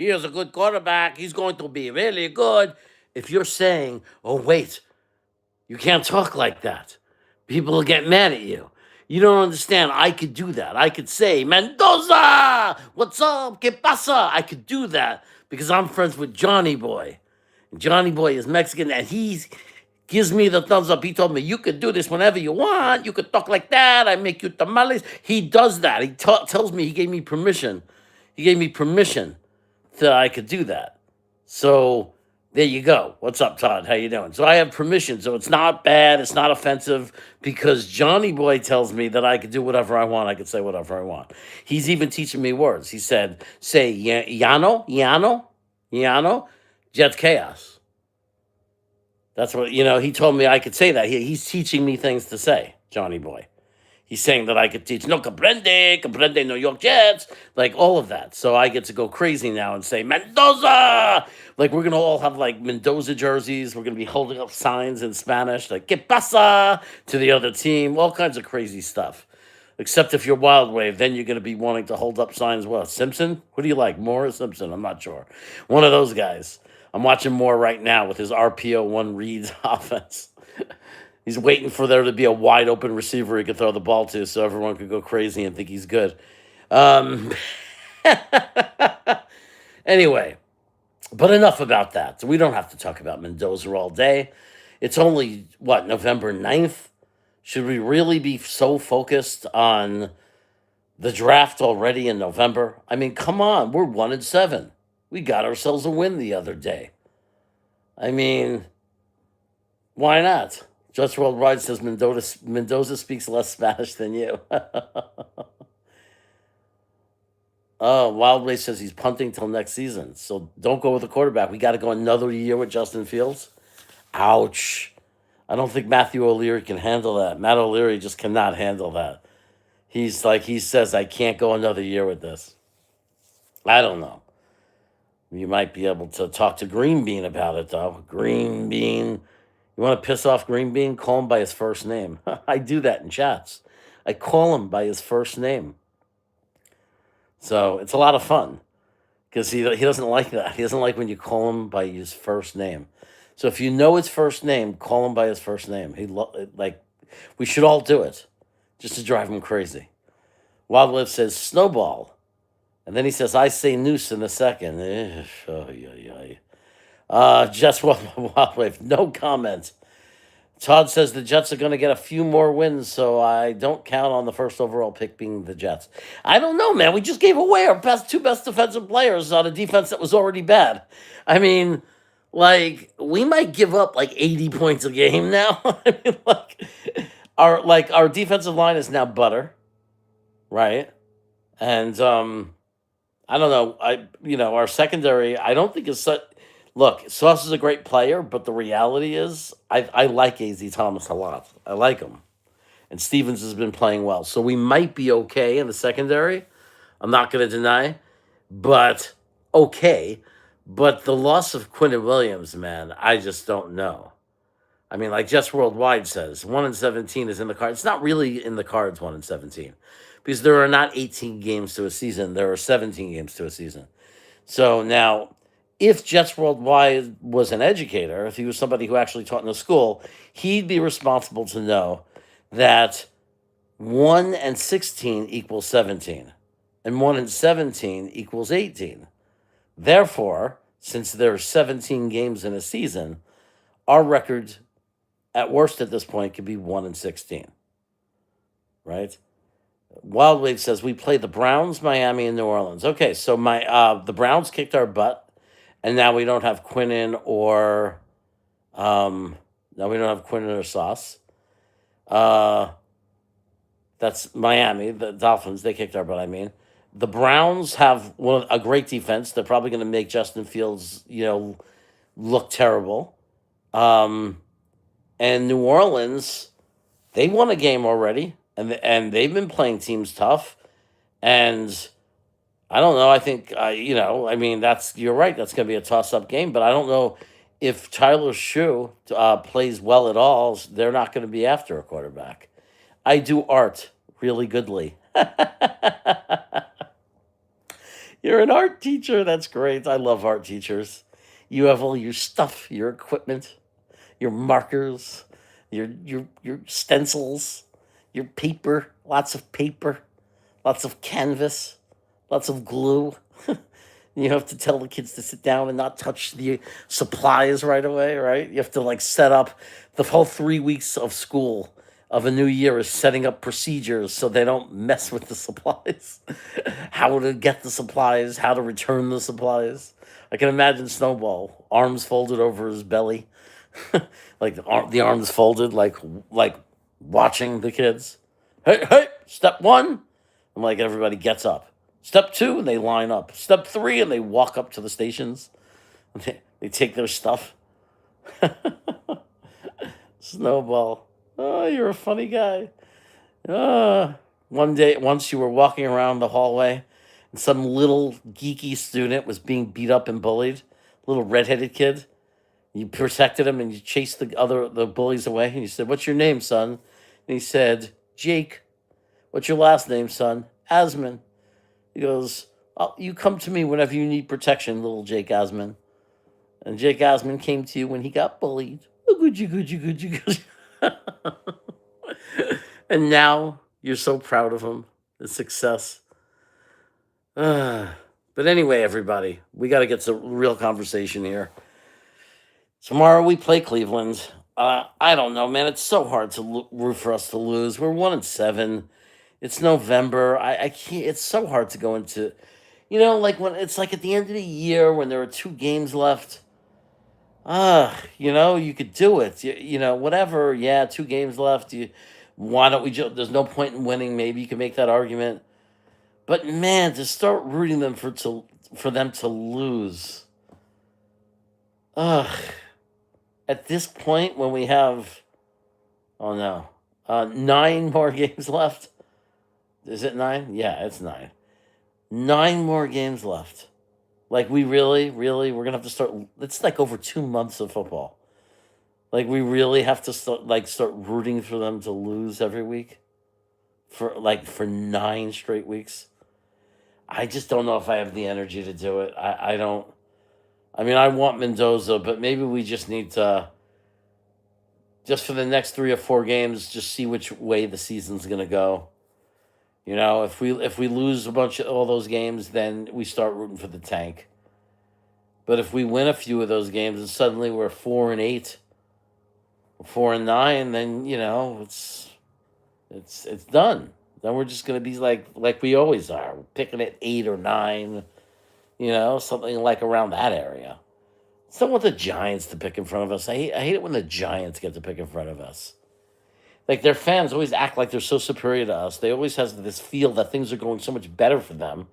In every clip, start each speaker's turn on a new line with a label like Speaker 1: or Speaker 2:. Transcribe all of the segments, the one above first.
Speaker 1: Here's a good quarterback. He's going to be really good. If you're saying, oh, wait, you can't talk like that, people will get mad at you. You don't understand. I could do that. I could say, Mendoza, what's up? ¿Qué pasa? I could do that because I'm friends with Johnny Boy. And Johnny Boy is Mexican and he gives me the thumbs up. He told me, you could do this whenever you want. You could talk like that. I make you tamales. He does that. He tells me he gave me permission. He gave me permission that I could do that. So there you go. What's up, Todd? How you doing? So I have permission. So it's not bad. It's not offensive because Johnny Boy tells me that I could do whatever I want. I could say whatever I want. He's even teaching me words. He said, say, Yano, Jets Chaos. That's what, he told me I could say that. He's teaching me things to say, Johnny Boy. He's saying that I could teach, no, comprende, New York Jets, like all of that. So I get to go crazy now and say, Mendoza! Like we're going to all have like Mendoza jerseys. We're going to be holding up signs in Spanish, like, ¿Qué pasa? To the other team, all kinds of crazy stuff. Except if you're Wild Wave, then you're going to be wanting to hold up signs. What, Simpson? Who do you like, Moore or Simpson? I'm not sure. One of those guys. I'm watching Moore right now with his RPO one reads offense. He's waiting for there to be a wide open receiver he could throw the ball to so everyone could go crazy and think he's good. Anyway, but enough about that. So we don't have to talk about Mendoza all day. It's only, November 9th? Should we really be so focused on the draft already in November? I mean, come on, we're 1-7. We got ourselves a win the other day. I mean, why not? Just Worldwide says Mendoza speaks less Spanish than you. Oh, Wildway says he's punting till next season. So don't go with the quarterback. We got to go another year with Justin Fields. Ouch. I don't think Matthew O'Leary can handle that. Matt O'Leary just cannot handle that. He says, I can't go another year with this. I don't know. You might be able to talk to Green Bean about it, though. Green Bean. You want to piss off Green Bean? Call him by his first name. I do that in chats. I call him by his first name. So it's a lot of fun because he doesn't like that. He doesn't like when you call him by his first name. So if you know his first name, call him by his first name. We should all do it just to drive him crazy. Wildlife says snowball. And then he says, I say noose in a second. Jets Wildlife, no comment. Todd says the Jets are going to get a few more wins, so I don't count on the first overall pick being the Jets. I don't know, man. We just gave away our two best defensive players on a defense that was already bad. I mean, we might give up 80 points a game now. I mean, our defensive line is now butter, right? And I don't know. Our secondary, I don't think is such. Look, Sauce is a great player, but the reality is I like A.Z. Thomas a lot. I like him. And Stevens has been playing well. So we might be okay in the secondary. I'm not going to deny. But okay. But the loss of Quinton Williams, man, I just don't know. I mean, like Jets Worldwide says, 1-17 is in the cards. It's not really in the cards, 1-17. Because there are not 18 games to a season. There are 17 games to a season. So now, if Jets Worldwide was an educator, if he was somebody who actually taught in a school, he'd be responsible to know that 1-16 equals 17, and 1-17 equals 18. Therefore, since there are 17 games in a season, our record, at worst at this point, could be 1-16. Right? Wild Wave says we play the Browns, Miami, and New Orleans. Okay, so the Browns kicked our butt. And now we don't have Quinnen or Sauce. That's Miami, the Dolphins. They kicked our butt. I mean, the Browns have a great defense. They're probably going to make Justin Fields, look terrible. And New Orleans, they won a game already, and they've been playing teams tough, and I don't know. I think, you're right. That's going to be a toss-up game. But I don't know if Tyler Shue plays well at all. They're not going to be after a quarterback. I do art really goodly. You're an art teacher. That's great. I love art teachers. You have all your stuff, your equipment, your markers, your stencils, your paper, lots of paper, lots of canvas, lots of glue. You have to tell the kids to sit down and not touch the supplies right away, right? You have to like set up the whole 3 weeks of school of a new year is setting up procedures so they don't mess with the supplies. How to get the supplies, how to return the supplies. I can imagine Snowball, arms folded over his belly, like the arms folded, like watching the kids. Hey, hey! Step one, and like everybody gets up. Step two, and they line up. Step three, and they walk up to the stations. They take their stuff. Snowball, oh, you're a funny guy. One day, once you were walking around the hallway, and some little geeky student was being beat up and bullied. Little redheaded kid. You protected him and you chased the bullies away. And you said, "What's your name, son?" And he said, "Jake." "What's your last name, son?" "Asman." He goes, "Oh, you come to me whenever you need protection, little Jake Asman." And Jake Asman came to you when he got bullied. Oh, good, you, good, you, good, you, good. And now you're so proud of him, his success. But anyway, everybody, we got to get some real conversation here. Tomorrow we play Cleveland. I don't know, man. It's so hard to root for us to lose. We're 1-7. It's November. I can't. It's so hard to go into, like when it's like at the end of the year when there are 2 games left. You could do it. Whatever. Yeah, 2 games left. Why don't we just? There's no point in winning. Maybe you can make that argument. But man, to start rooting them for them to lose. Ugh. At this point, when we have, oh no, 9 more games left. Is it 9? Yeah, it's 9. 9 more games left. Like we really, really, we're gonna have to start. It's like over 2 months of football. Like we really have to start rooting for them to lose every week, for 9 straight weeks. I just don't know if I have the energy to do it. I don't. I mean, I want Mendoza, but maybe we just need to, just for the next 3 or 4 games, just see which way the season's gonna go. If we lose a bunch of all those games, then we start rooting for the tank. But if we win a few of those games and suddenly we're 4-8, 4-9, then it's done. Then we're just gonna be like we always are, picking at 8 or 9. Something like around that area. I don't want the Giants to pick in front of us. I hate it when the Giants get to pick in front of us. Like their fans always act like they're so superior to us. They always have this feel that things are going so much better for them.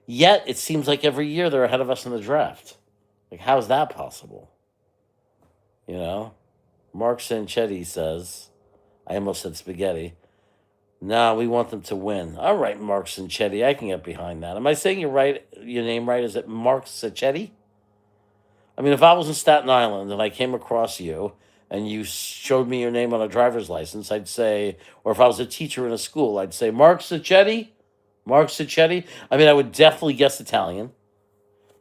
Speaker 1: Yet it seems like every year they're ahead of us in the draft. Like how's that possible? Mark Sanchetti says, I almost said spaghetti. No, we want them to win. All right, Mark Sanchetti. I can get behind that. Am I saying your name right? Is it Mark Sanchetti? I mean, if I was in Staten Island and I came across you and you showed me your name on a driver's license, I'd say, or if I was a teacher in a school, I'd say, Mark Sanchetti? Mark Sanchetti? I mean, I would definitely guess Italian.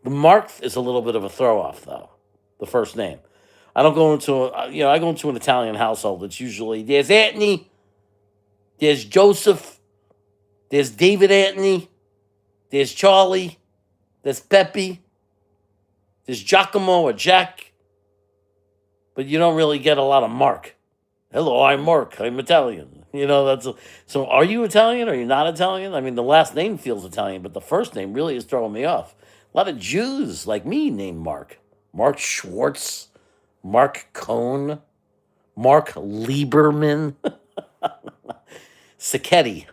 Speaker 1: The Mark is a little bit of a throw-off, though, the first name. I don't go into, I go into an Italian household. It's usually, there's Anthony, there's Joseph, there's David Anthony, there's Charlie, there's Pepe, there's Giacomo or Jack, but you don't really get a lot of Mark. Hello, I'm Mark. I'm Italian. So are you Italian or are you not Italian? I mean, the last name feels Italian, but the first name really is throwing me off. A lot of Jews like me named Mark. Mark Schwartz, Mark Cohn, Mark Lieberman, Sacchetti.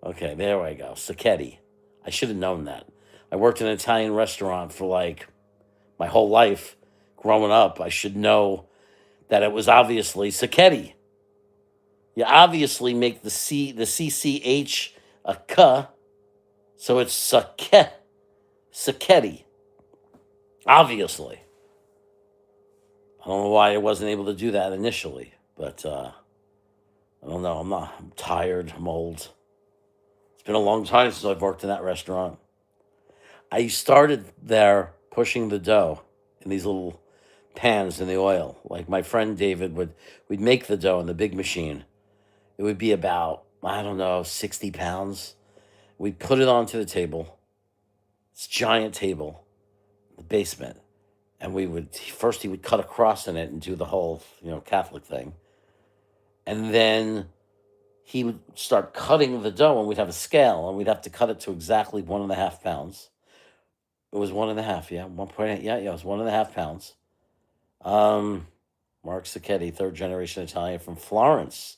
Speaker 1: Okay, there I go. Sacchetti. I should have known that. I worked in an Italian restaurant for my whole life growing up. I should know that it was obviously Sacchetti. You obviously make the CCH a K, so it's Sacchetti. Obviously. I don't know why I wasn't able to do that initially, but I don't know. I'm tired. I'm old. It's been a long time since I've worked in that restaurant. I started there pushing the dough in these little pans in the oil. Like my friend David we'd make the dough in the big machine. It would be about, I don't know, 60 pounds. We'd put it onto the table, this giant table, the basement. And we would, first he would cut a cross in it and do the whole, Catholic thing. And then he would start cutting the dough, and we'd have a scale, and we'd have to cut it to exactly 1.5 pounds. It was 1.5, yeah, 1.8, yeah, it was 1.5 pounds. Um, Mark Sacchetti, third generation Italian from Florence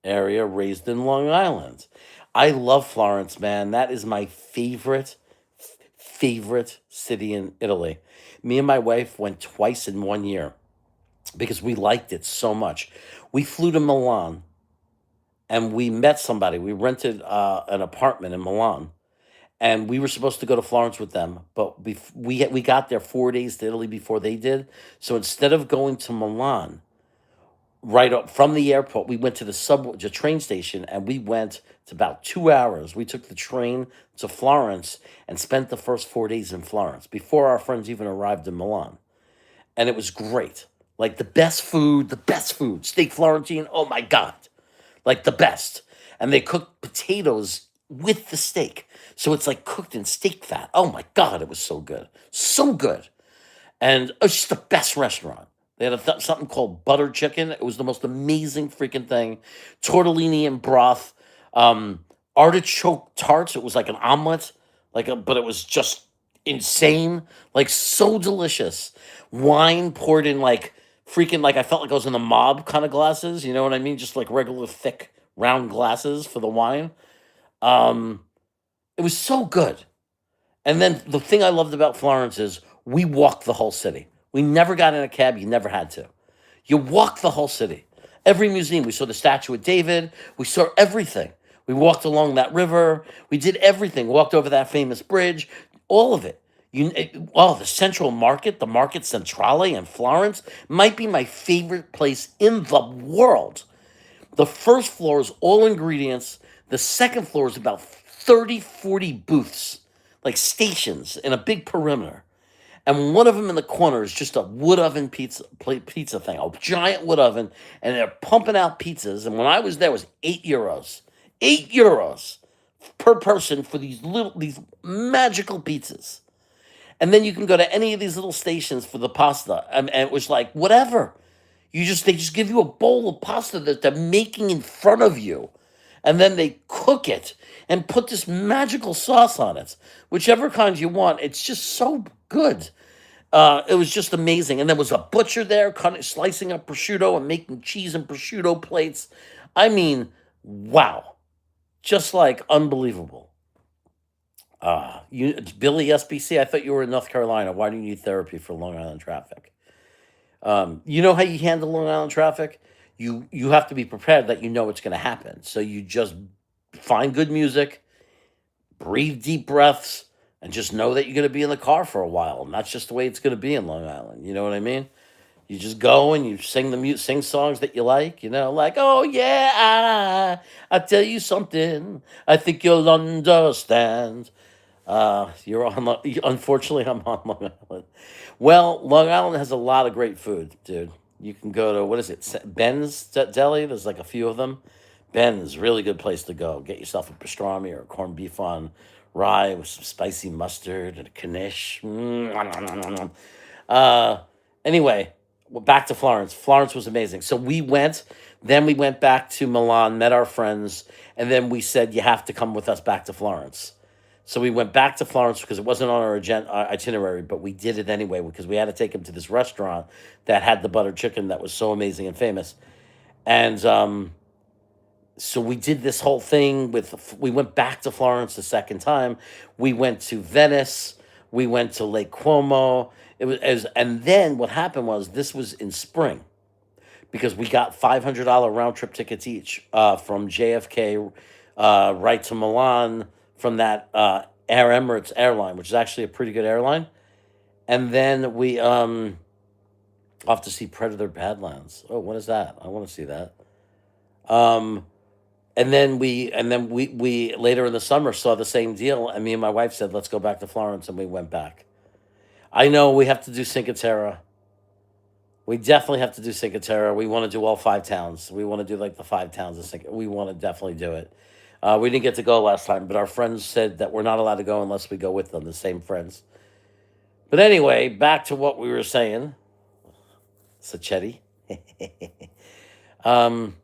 Speaker 1: area, raised in Long Island. I love Florence, man. That is my favorite city in Italy. Me and my wife went twice in 1 year because we liked it so much. We flew to Milan and we met somebody. We rented an apartment in Milan, and we were supposed to go to Florence with them, but we got there 4 days to Italy before they did. So instead of going to Milan right up from the airport, we went to the train station, and we went. It's about 2 hours. We took the train to Florence and spent the first 4 days in Florence before our friends even arrived in Milan, and it was great. Like the best food, steak Florentine. Oh my god, like the best. And they cook potatoes with the steak. So it's like cooked in steak fat. Oh my God, it was so good. So good. And it was just the best restaurant. They had something called butter chicken. It was the most amazing freaking thing. Tortellini and broth, um, artichoke tarts. It was like an omelet, but it was just insane, like so delicious. Wine poured in like freaking, like I felt like I was in the mob kind of glasses. You know what I mean? Just like regular thick round glasses for the wine. Um, it was so good. And then the thing I loved about Florence is we walked the whole city. We never got in a cab. You never had to. You walked the whole city. Every museum. We saw the statue of David. We saw everything. We walked along that river. We did everything. Walked over that famous bridge. All of it. The Central Market, the Market Centrale in Florence, might be my favorite place in the world. The first floor is all ingredients. The second floor is about 30, 40 booths, like stations in a big perimeter. And one of them in the corner is just a wood oven pizza thing, a giant wood oven, and they're pumping out pizzas. And when I was there, it was 8 euros, 8 euros per person for these magical pizzas. And then you can go to any of these little stations for the pasta, and it was like whatever. They just give you a bowl of pasta that they're making in front of you, and then they cook it and put this magical sauce on it, whichever kind you want. It's just so good. It was just amazing. And there was a butcher there slicing up prosciutto and making cheese and prosciutto plates. I mean, wow, just like unbelievable. It's Billy SBC. I thought you were in North Carolina. Why do you need therapy for Long Island traffic? You know how you handle Long Island traffic? You have to be prepared that you know it's going to happen. So you just find good music, breathe deep breaths, and just know that you're going to be in the car for a while. And that's just the way it's going to be in Long Island. You know what I mean? You just go and you sing songs that you like. Like, oh yeah, I tell you something. I think you'll understand. Unfortunately, I'm on Long Island. Well, Long Island has a lot of great food, dude. You can go to, what is it, Ben's Deli? There's like a few of them. Ben's, really good place to go. Get yourself a pastrami or a corned beef on rye with some spicy mustard and a knish. Uh, anyway, back to Florence. Florence was amazing. So then we went back to Milan, met our friends, and then we said, you have to come with us back to Florence. So we went back to Florence because it wasn't on our itinerary, but we did it anyway because we had to take him to this restaurant that had the butter chicken that was so amazing and famous. And so we did this whole thing we went back to Florence the second time. We went to Venice. We went to Lake Como. And then what happened was this was in spring because we got $500 round trip tickets each from JFK right to Milan from that Air Emirates airline, which is actually a pretty good airline. And then we off to see Predator Badlands. Oh, what is that? I want to see that. Um, And then we later in the summer saw the same deal, and me and my wife said, let's go back to Florence, and we went back. I know we have to do Cinque Terre. We definitely have to do Cinque Terre. We want to do all five towns. We want to do like the five towns of Cinque. We want to definitely do it. We didn't get to go last time, but our friends said that we're not allowed to go unless we go with them, the same friends. But anyway, back to what we were saying. Sacchetti. um,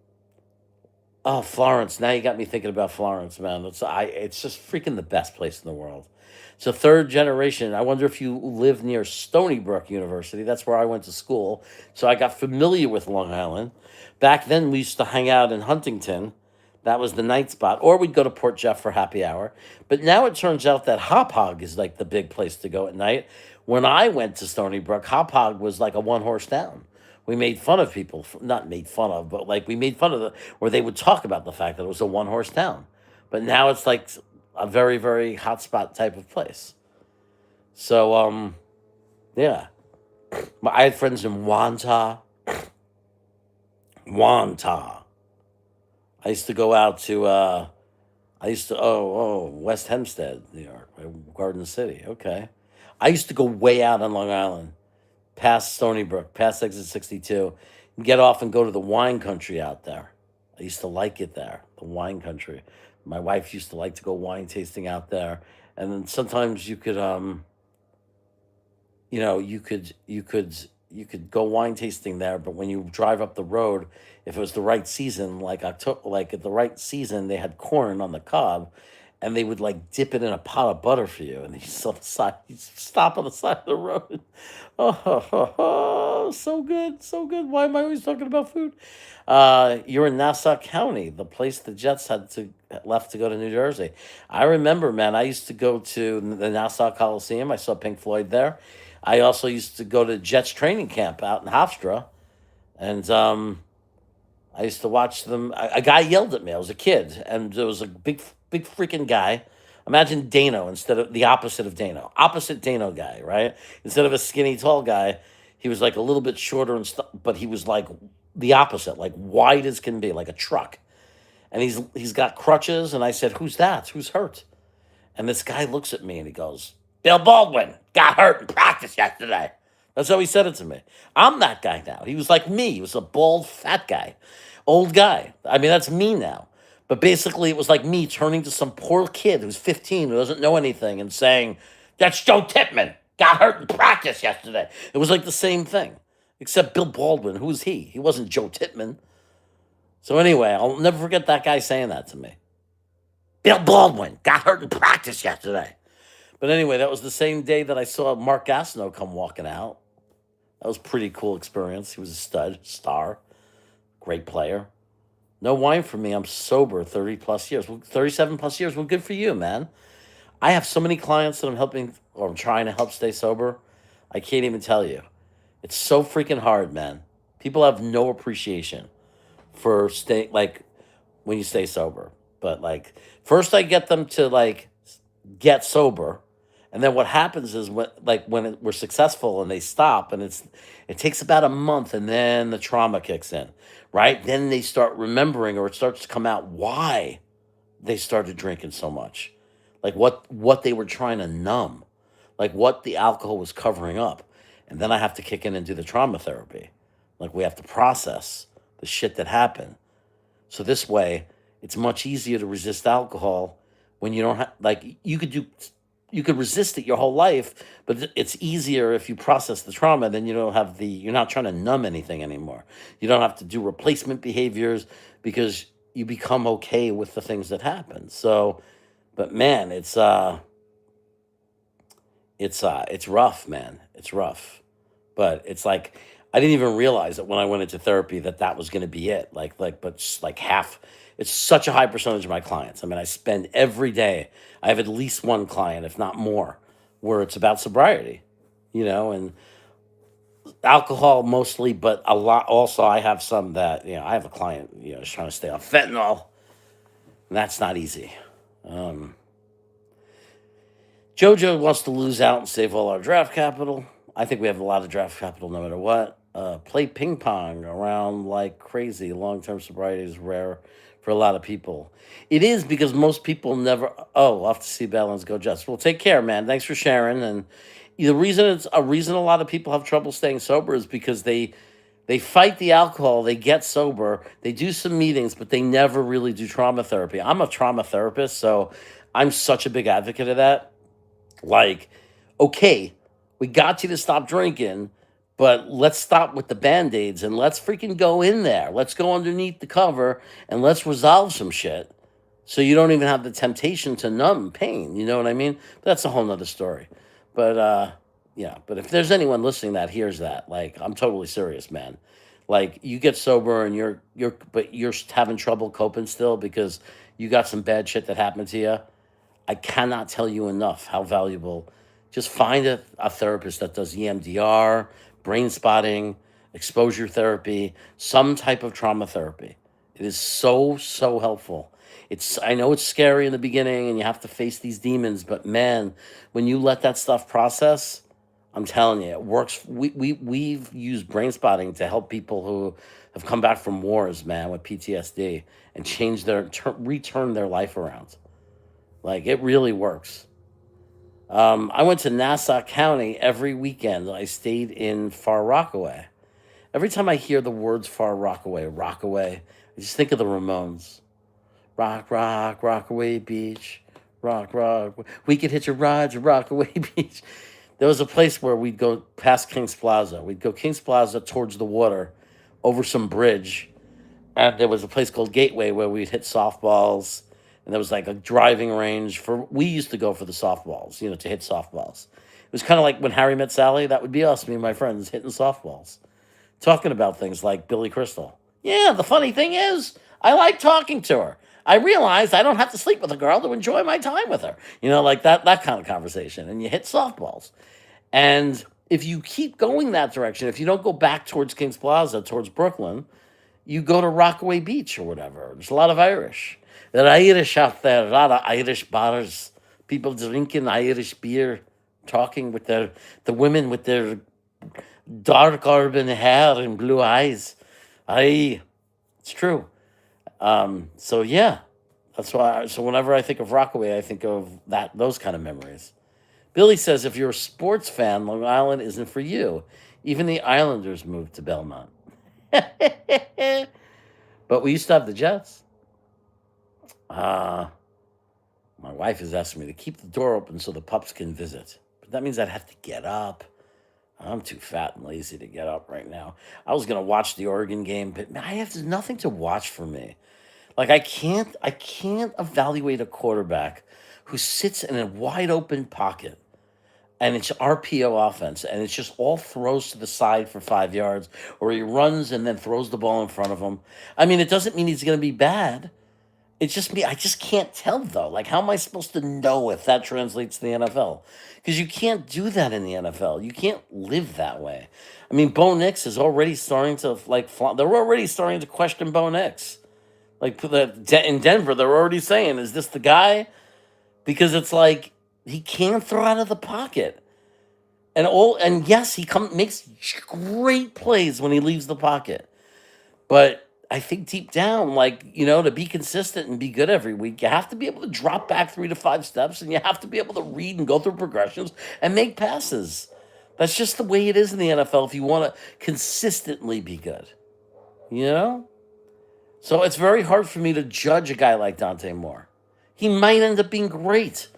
Speaker 1: oh, Florence. Now you got me thinking about Florence, man. It's just freaking the best place in the world. So third generation. I wonder if you live near Stony Brook University. That's where I went to school. So I got familiar with Long Island. Back then, we used to hang out in Huntington. That was the night spot. Or we'd go to Port Jeff for happy hour. But now it turns out that Hop Hog is like the big place to go at night. When I went to Stony Brook, Hop Hog was like a one horse town. We made fun of people, not made fun of, but like we made fun of where they would talk about the fact that it was a one horse town. But now it's like a very, very hotspot type of place. So, yeah. I had friends in Wantagh. Wantagh. I used to go out to, West Hempstead, New York, Garden City. Okay. I used to go way out on Long Island, past Stony Brook, past exit 62, and get off and go to the wine country out there. I used to like it there, the wine country. My wife used to like to go wine tasting out there. And then sometimes you could, you could go wine tasting there, but when you drive up the road, if it was the right season, like October, like at the right season, they had corn on the cob, and they would like dip it in a pot of butter for you, and you stop on the side of the road. Oh, so good, so good. Why am I always talking about food? You're in Nassau County, the place the Jets had to left to go to New Jersey. I remember, man. I used to go to the Nassau Coliseum. I saw Pink Floyd there. I also used to go to Jets training camp out in Hofstra, and I used to watch them. A guy yelled at me. I was a kid, and there was a big, big freaking guy. Imagine Dano instead of the opposite of Dano. Opposite Dano guy, right? Instead of a skinny, tall guy, he was like a little bit shorter and stuff, but he was like the opposite, like wide as can be, like a truck. And he's got crutches, and I said, "Who's that? Who's hurt?" And this guy looks at me and he goes, "Bill Baldwin got hurt in practice yesterday." That's how he said it to me. I'm that guy now. He was like me. He was a bald, fat guy, old guy. I mean, that's me now. But basically, it was like me turning to some poor kid who's 15 who doesn't know anything and saying, "That's Joe Tipman. Got hurt in practice yesterday." It was like the same thing, except Bill Baldwin. Who's he? He wasn't Joe Tipman. So anyway, I'll never forget that guy saying that to me. Bill Baldwin got hurt in practice yesterday. But anyway, that was the same day that I saw Mark Gastineau come walking out. That was a pretty cool experience. He was a star, great player. No wine for me. I'm sober 30 plus years. 37 plus years. Well, good for you, man. I have so many clients that I'm helping or I'm trying to help stay sober. I can't even tell you. It's so freaking hard, man. People have no appreciation for when you stay sober. But like first I get them to like get sober. And then what happens is we're successful and they stop, and it takes about a month, and then the trauma kicks in, right? Then they start remembering, or it starts to come out why they started drinking so much, like what they were trying to numb, like what the alcohol was covering up, and then I have to kick in and do the trauma therapy, like we have to process the shit that happened, so this way it's much easier to resist alcohol when you don't have you could resist it your whole life, but it's easier if you process the trauma. Then you're not trying to numb anything anymore. You don't have to do replacement behaviors because you become okay with the things that happen. So, but man, it's rough, man. It's rough, but it's like I didn't even realize that when I went into therapy that was going to be it. But like half. It's such a high percentage of my clients. I mean, I spend every day. I have at least one client, if not more, where it's about sobriety, and alcohol mostly, but a lot. Also, I have some that, I have a client, is trying to stay off fentanyl, and that's not easy. JoJo wants to lose out and save all our draft capital. I think we have a lot of draft capital no matter what. play ping pong around like crazy. Long term sobriety is rare for a lot of people. It is because most people never. Oh, off to see Balance Go Jets. Well, take care, man. Thanks for sharing. And the reason it's a reason a lot of people have trouble staying sober is because they fight the alcohol, they get sober, they do some meetings, but they never really do trauma therapy. I'm a trauma therapist, so I'm such a big advocate of that. Like, okay, we got you to stop drinking, but let's stop with the band-aids and let's freaking go in there. Let's go underneath the cover and let's resolve some shit so you don't even have the temptation to numb pain. You know what I mean? That's a whole nother story. But yeah, but if there's anyone listening that hears that, like, I'm totally serious, man. Like, you get sober and you're having trouble coping still because you got some bad shit that happened to you. I cannot tell you enough how valuable. Just find a therapist that does EMDR, brain spotting, exposure therapy, some type of trauma therapy. It is so, so helpful. I know it's scary in the beginning and you have to face these demons, but man, when you let that stuff process, I'm telling you, it works. We've used brain spotting to help people who have come back from wars, man, with PTSD and return their life around. Like, it really works. I went to Nassau County every weekend. I stayed in Far Rockaway. Every time I hear the words Far Rockaway, Rockaway, I just think of the Ramones. Rock, rock, Rockaway Beach. Rock, rock. We could hit your ride to Rockaway Beach. There was a place where we'd go past Kings Plaza. We'd go Kings Plaza towards the water, over some bridge. And there was a place called Gateway where we'd hit softballs. And there was like a driving range we used to go for the softballs, to hit softballs. It was kind of like when Harry Met Sally. That would be us, me and my friends, hitting softballs, talking about things like Billy Crystal. Yeah, the funny thing is, I like talking to her. I realized I don't have to sleep with a girl to enjoy my time with her. Like that kind of conversation. And you hit softballs. And if you keep going that direction, if you don't go back towards Kings Plaza, towards Brooklyn, you go to Rockaway Beach or whatever. There's a lot of Irish. They're Irish out there, a lot of Irish bars, people drinking Irish beer, talking with the women with their dark auburn hair and blue eyes. Aye, it's true. So yeah, that's why. So whenever I think of Rockaway, I think of those kind of memories. Billy says, if you're a sports fan, Long Island isn't for you. Even the Islanders moved to Belmont. But we used to have the Jets. My wife is asking me to keep the door open so the pups can visit. But that means I'd have to get up. I'm too fat and lazy to get up right now. I was going to watch the Oregon game, but man, there's nothing to watch for me. Like, I can't evaluate a quarterback who sits in a wide open pocket and it's RPO offense and it's just all throws to the side for 5 yards, or he runs and then throws the ball in front of him. I mean, it doesn't mean he's going to be bad. It's just me. I just can't tell, though. Like, how am I supposed to know if that translates to the NFL? Because you can't do that in the NFL. You can't live that way. I mean, Bo Nix is already starting to, they're already starting to question Bo Nix. Like, in Denver, they're already saying, is this the guy? Because it's like, he can't throw out of the pocket. And yes, he makes great plays when he leaves the pocket. But I think deep down, to be consistent and be good every week, you have to be able to drop back 3 to 5 steps, and you have to be able to read and go through progressions and make passes. That's just the way it is in the NFL if you want to consistently be good. So it's very hard for me to judge a guy like Dante Moore. He might end up being great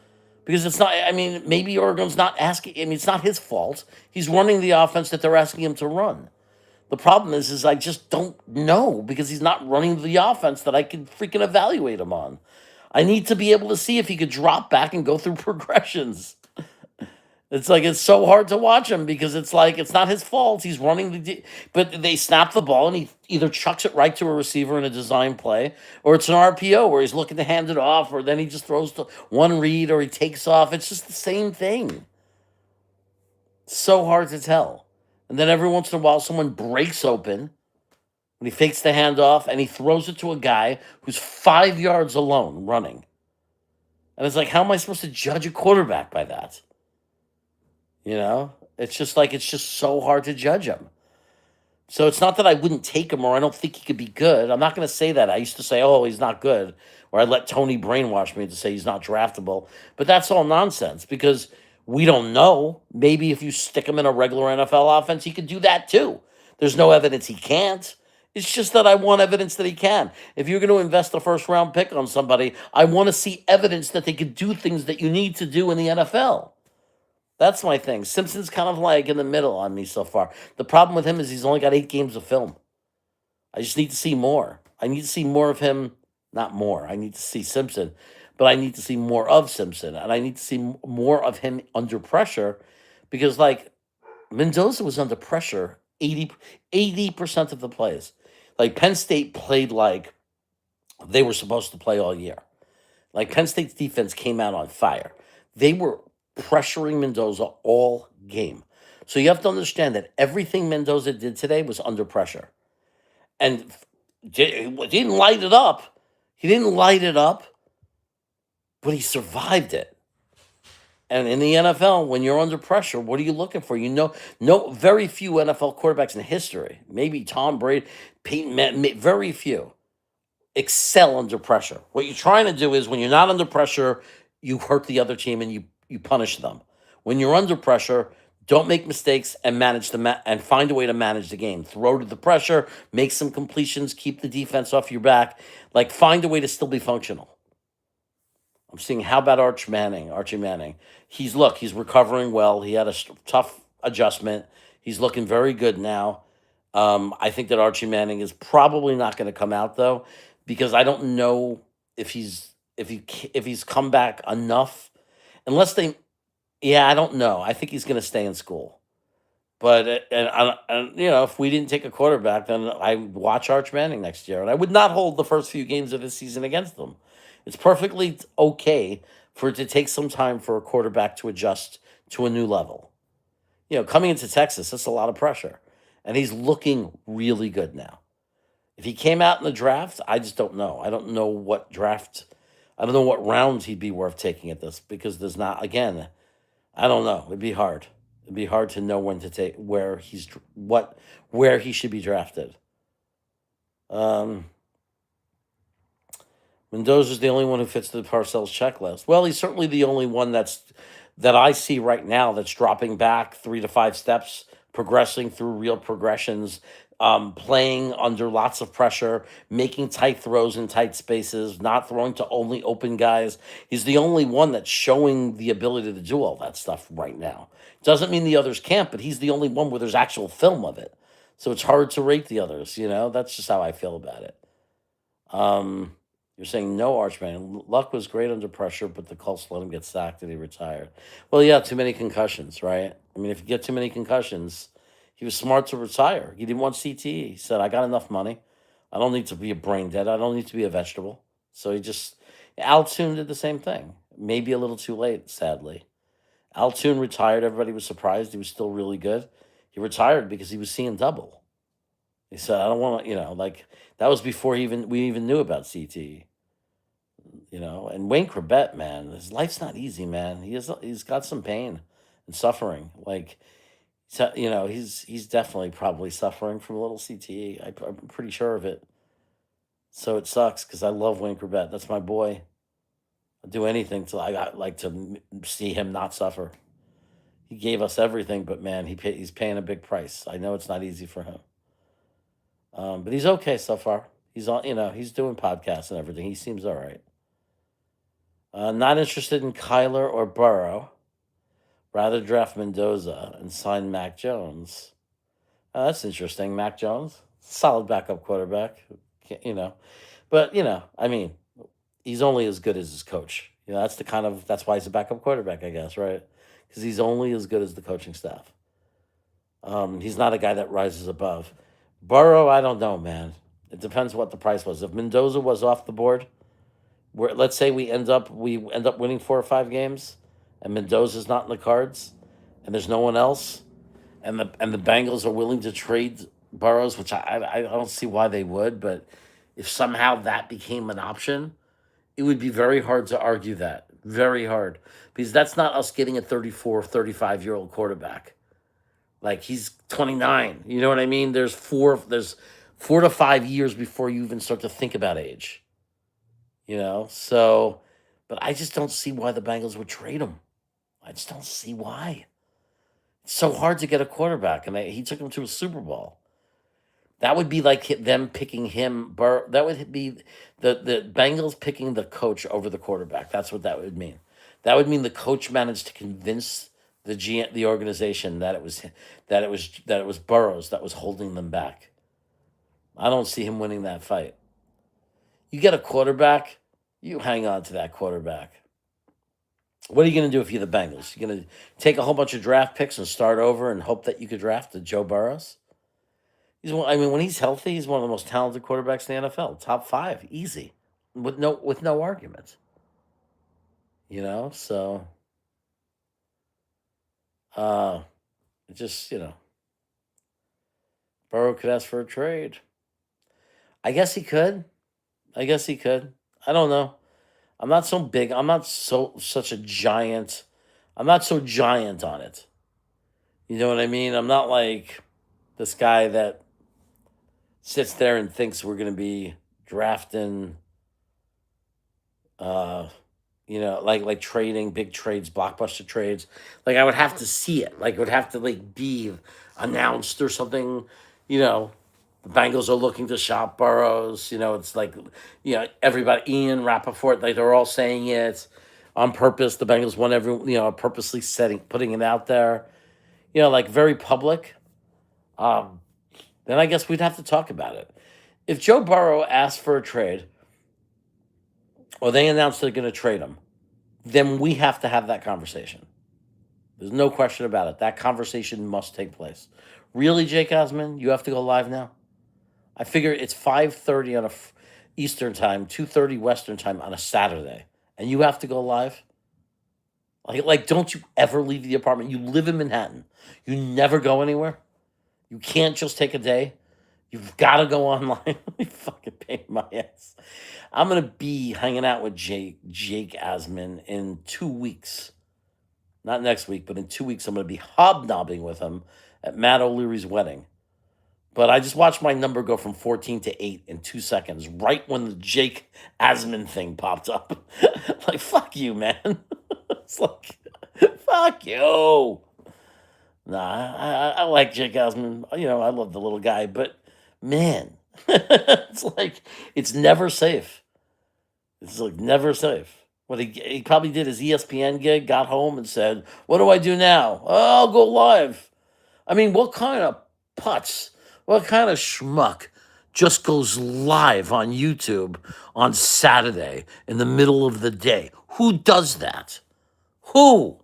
Speaker 1: because it's not, maybe Oregon's not asking, it's not his fault. He's running the offense that they're asking him to run. The problem is I just don't know because he's not running the offense that I can freaking evaluate him on. I need to be able to see if he could drop back and go through progressions. It's so hard to watch him because it's not his fault. He's running but they snap the ball and he either chucks it right to a receiver in a design play, or it's an RPO where he's looking to hand it off, or then he just throws to one read, or he takes off. It's just the same thing. It's so hard to tell. And then every once in a while, someone breaks open when he fakes the handoff and he throws it to a guy who's 5 yards alone running. And it's like, how am I supposed to judge a quarterback by that? It's just so hard to judge him. So it's not that I wouldn't take him or I don't think he could be good. I'm not going to say that. I used to say, oh, he's not good. Or I let Tony brainwash me to say he's not draftable. But that's all nonsense because we don't know. Maybe if you stick him in a regular NFL offense, he could do that too. There's no evidence he can't. It's just that I want evidence that he can. If you're going to invest a first round pick on somebody, I want to see evidence that they could do things that you need to do in the NFL. That's my thing. Simpson's kind of like in the middle on me so far. The problem with him is he's only got 8 games of film. I just need to see more. I need to see more of him. Not more. I need to see Simpson, but I need to see more of Simpson, and I need to see more of him under pressure, because like Mendoza was under pressure 80% of the plays. Like Penn State played like they were supposed to play all year. Like Penn State's defense came out on fire. They were pressuring Mendoza all game. So you have to understand that everything Mendoza did today was under pressure. And he didn't light it up. He didn't light it up, but he survived it. And in the NFL, when you're under pressure, what are you looking for? No, very few NFL quarterbacks in history, maybe Tom Brady, Peyton Manning, very few excel under pressure. What you're trying to do is when you're not under pressure, you hurt the other team and you punish them. When you're under pressure, don't make mistakes and and find a way to manage the game. Throw to the pressure, make some completions, keep the defense off your back. Like find a way to still be functional. I'm seeing how about Archie Manning. He's recovering well. He had a tough adjustment. He's looking very good now. I think that Archie Manning is probably not going to come out though, because I don't know if he's come back enough. Unless they, yeah, I don't know. I think he's going to stay in school. But if we didn't take a quarterback, then I would watch Arch Manning next year, and I would not hold the first few games of this season against them. It's perfectly okay for it to take some time for a quarterback to adjust to a new level. Coming into Texas, that's a lot of pressure, and he's looking really good now. If he came out in the draft, I just don't know. I don't know what draft. I don't know what rounds he'd be worth taking at this, because there's not. Again, I don't know. It'd be hard. It'd be hard to know when to take where he should be drafted. Um, Mendoza's the only one who fits the Parcells checklist. Well, he's certainly the only one that I see right now that's dropping back 3 to 5 steps, progressing through real progressions, playing under lots of pressure, making tight throws in tight spaces, not throwing to only open guys. He's the only one that's showing the ability to do all that stuff right now. Doesn't mean the others can't, but he's the only one where there's actual film of it. So it's hard to rate the others, That's just how I feel about it. Um, you're saying no, Archman. Luck was great under pressure, but the Colts let him get sacked and he retired. Well, yeah, too many concussions, right? I mean, if you get too many concussions, he was smart to retire. He didn't want CTE. He said, I got enough money. I don't need to be a brain dead. I don't need to be a vegetable. So Al Toon did the same thing. Maybe a little too late, sadly. Al Toon retired. Everybody was surprised. He was still really good. He retired because he was seeing double. He said, I don't want to, that was before we even knew about CTE. And Wayne Corbett, man, his life's not easy, man. He's got some pain and suffering. So, he's definitely probably suffering from a little CTE. I'm pretty sure of it. So it sucks because I love Wayne Corbett. That's my boy. I'd do anything like to see him not suffer. He gave us everything, but man, he's paying a big price. I know it's not easy for him. But he's okay so far. He's on, he's doing podcasts and everything. He seems all right. Not interested in Kyler or Burrow. Rather draft Mendoza and sign Mac Jones. That's interesting. Mac Jones, solid backup quarterback, But I mean, he's only as good as his coach. That's why he's a backup quarterback, I guess, right? Because he's only as good as the coaching staff. He's not a guy that rises above. Burrow, I don't know, man. It depends what the price was. If Mendoza was off the board, let's say we end up winning 4 or 5 games, and Mendoza's not in the cards, and there's no one else, and the Bengals are willing to trade Burrows, which I don't see why they would, but if somehow that became an option, it would be very hard to argue that. Very hard. Because that's not us getting a 34, 35-year-old quarterback. Like he's 29. You know what I mean? There's 4 to 5 years before you even start to think about age. So but I just don't see why the Bengals would trade him. I just don't see why. It's so hard to get a quarterback, and he took him to a Super Bowl. That would be like them picking him. That would be the Bengals picking the coach over the quarterback. That's what that would mean. That would mean the coach managed to convince the organization that it was Burrows that was holding them back. I don't see him winning that fight. You get a quarterback, you hang on to that quarterback. What are you going to do if you're the Bengals? You're going to take a whole bunch of draft picks and start over and hope that you could draft a Joe Burrows? I mean, when he's healthy, he's one of the most talented quarterbacks in the NFL. Top five, easy, with no argument. So uh, it just Burrow could ask for a trade. I guess he could. I guess he could. I don't know. I'm not so big. I'm not such a giant. I'm not so giant on it. You know what I mean? I'm not like this guy that sits there and thinks we're going to be drafting, uh, like trading big trades, blockbuster trades. Like I would have to see it. Like it would have to like be announced or something. You know, the Bengals are looking to shop Burrows. It's like everybody, Ian Rappaport, like they're all saying it on purpose. The Bengals want purposely putting it out there. Like very public. Um, then I guess we'd have to talk about it. If Joe Burrow asks for a trade, or they announce they're going to trade him, then we have to have that conversation. There's no question about it. That conversation must take place. Really, Jake Osmond, you have to go live now? I figure it's 5:30 on Eastern time, 2:30 Western time on a Saturday, and you have to go live? Like, don't you ever leave the apartment? You live in Manhattan. You never go anywhere? You can't just take a day? You've got to go online. You fucking pain in my ass. I'm gonna be hanging out with Jake Asman in 2 weeks. Not next week, but in 2 weeks, I'm gonna be hobnobbing with him at Matt O'Leary's wedding. But I just watched my number go from 14 to 8 in 2 seconds, right when the Jake Asman thing popped up. Like, fuck you, man. It's like, fuck you. Nah, I like Jake Osmond. I love the little guy, but man, it's like it's never safe. It's like never safe. What he probably did his ESPN gig, got home and said, "What do I do now? Oh, I'll go live." I mean, what kind of putz? What kind of schmuck just goes live on YouTube on Saturday in the middle of the day? Who does that? Who?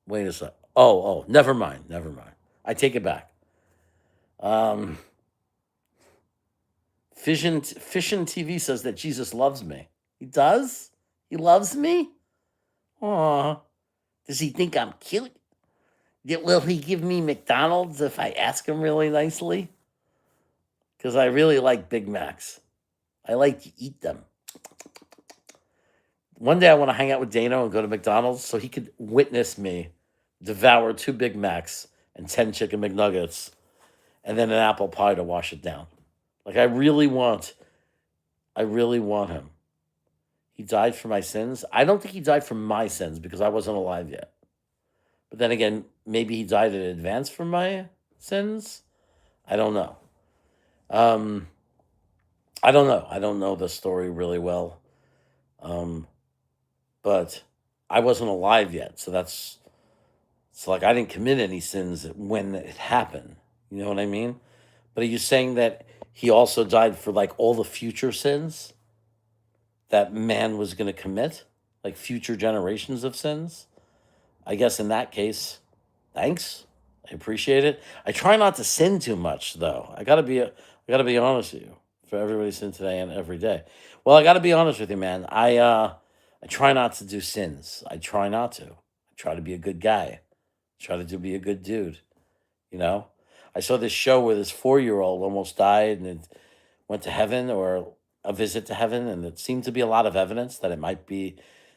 Speaker 1: Wait a sec. Oh, never mind. Never mind. I take it back. Um, Fission TV says that Jesus loves me. He does? He loves me? Aw. Does he think I'm cute? Will he give me McDonald's if I ask him really nicely? Because I really like Big Macs. I like to eat them. One day I want to hang out with Dano and go to McDonald's so he could witness me devour 2 Big Macs and 10 chicken McNuggets and then an apple pie to wash it down. Like I really want him. He died for my sins. I don't think he died for my sins because I wasn't alive yet. But then again, maybe he died in advance for my sins. I don't know. Um, I don't know. I don't know the story really well. Um, but I wasn't alive yet, so it's like I didn't commit any sins when it happened. You know what I mean? But are you saying that he also died for like all the future sins that man was going to commit, like future generations of sins? I guess in that case, thanks. I appreciate it. I try not to sin too much, though. I gotta be honest with you. For everybody sin today and every day. Well, I gotta be honest with you, man. I try not to do sins. I try not to. I try to be a good guy. Try to be a good dude. You know. I saw this show where this 4-year-old almost died and it went to heaven or a visit to heaven, and it seemed to be a lot of evidence that it might be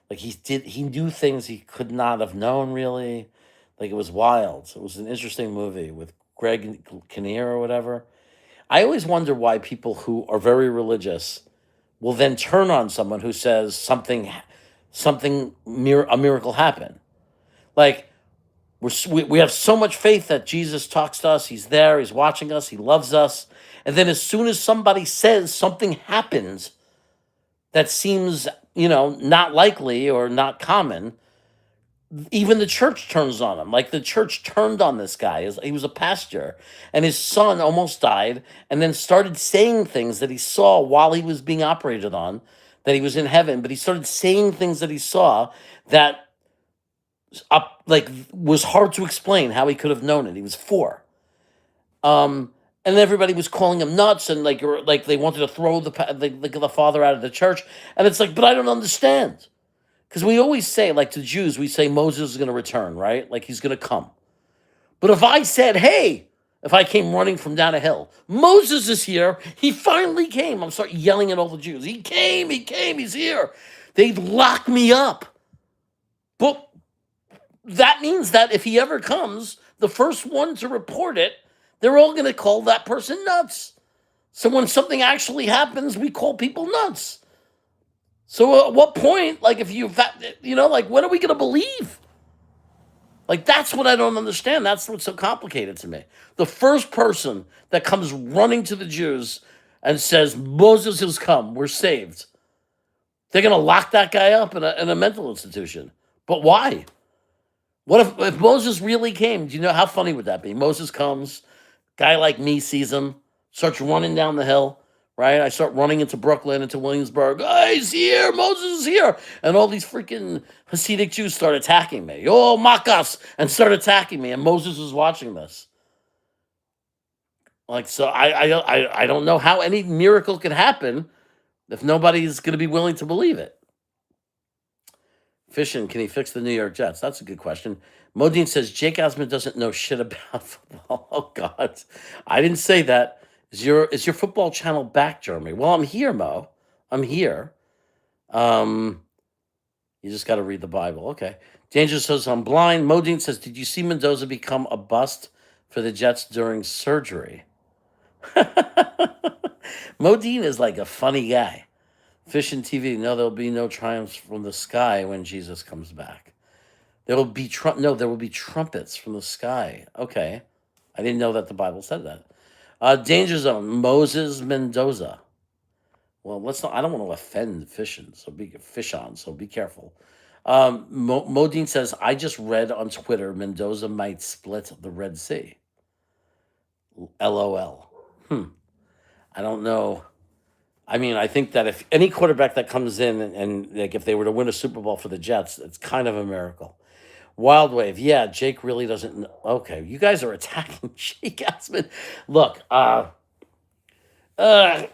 Speaker 1: like he knew things he could not have known really. Like it was wild. It was an interesting movie with Greg Kinnear or whatever. I always wonder why people who are very religious will then turn on someone who says a miracle happened. Like we have so much faith that Jesus talks to us. He's there. He's watching us. He loves us. And then as soon as somebody says something happens that seems, not likely or not common, even the church turns on him. Like the church turned on this guy. He was a pastor, and his son almost died, and then started saying things that he saw while he was being operated on, that he was in heaven. But he started saying things that he saw that was hard to explain how he could have known it. He was 4. And everybody was calling him nuts, and like they wanted to throw the father out of the church. And it's like, but I don't understand. Because we always say, like to Jews, we say Moses is going to return, right? Like he's going to come. But if I said, hey, if I came running from down a hill, Moses is here, he finally came, I'm start yelling at all the Jews. He came, he's here. They'd lock me up. But that means that if he ever comes, the first one to report it, they're all going to call that person nuts. So when something actually happens, we call people nuts. So at what point, like when are we going to believe? Like, that's what I don't understand. That's what's so complicated to me. The first person that comes running to the Jews and says, Moses has come, we're saved. They're going to lock that guy up in a mental institution. But why? What if Moses really came? Do you know how funny would that be? Moses comes, guy like me sees him, starts running down the hill. Right? I start running into Brooklyn, into Williamsburg. Oh, he's here. Moses is here. And all these freaking Hasidic Jews start attacking me. Oh, Makas. And start attacking me. And Moses is watching this. Like, so I don't know how any miracle can happen if nobody's going to be willing to believe it. Fishing, can he fix the New York Jets? That's a good question. Modine says Jake Osmond doesn't know shit about football. Oh, God. I didn't say that. Is your football channel back, Jeremy? Well, I'm here, Mo. I'm here. You just got to read the Bible. Okay. Danger says I'm blind. Modine says, did you see Mendoza become a bust for the Jets during surgery? Modine is like a funny guy. Fish and TV. No, there'll be no triumphs from the sky when Jesus comes back. There will be trumpets from the sky. Okay. I didn't know that the Bible said that. Danger Zone, Moses Mendoza. Well, let's not. I don't want to offend fish on, so be careful. Modine says, I just read on Twitter Mendoza might split the Red Sea. LOL. I don't know. I mean, I think that if any quarterback that comes in and like if they were to win a Super Bowl for the Jets, it's kind of a miracle. Wild Wave, yeah, Jake really doesn't know. Okay, you guys are attacking Jake Osmond. Look,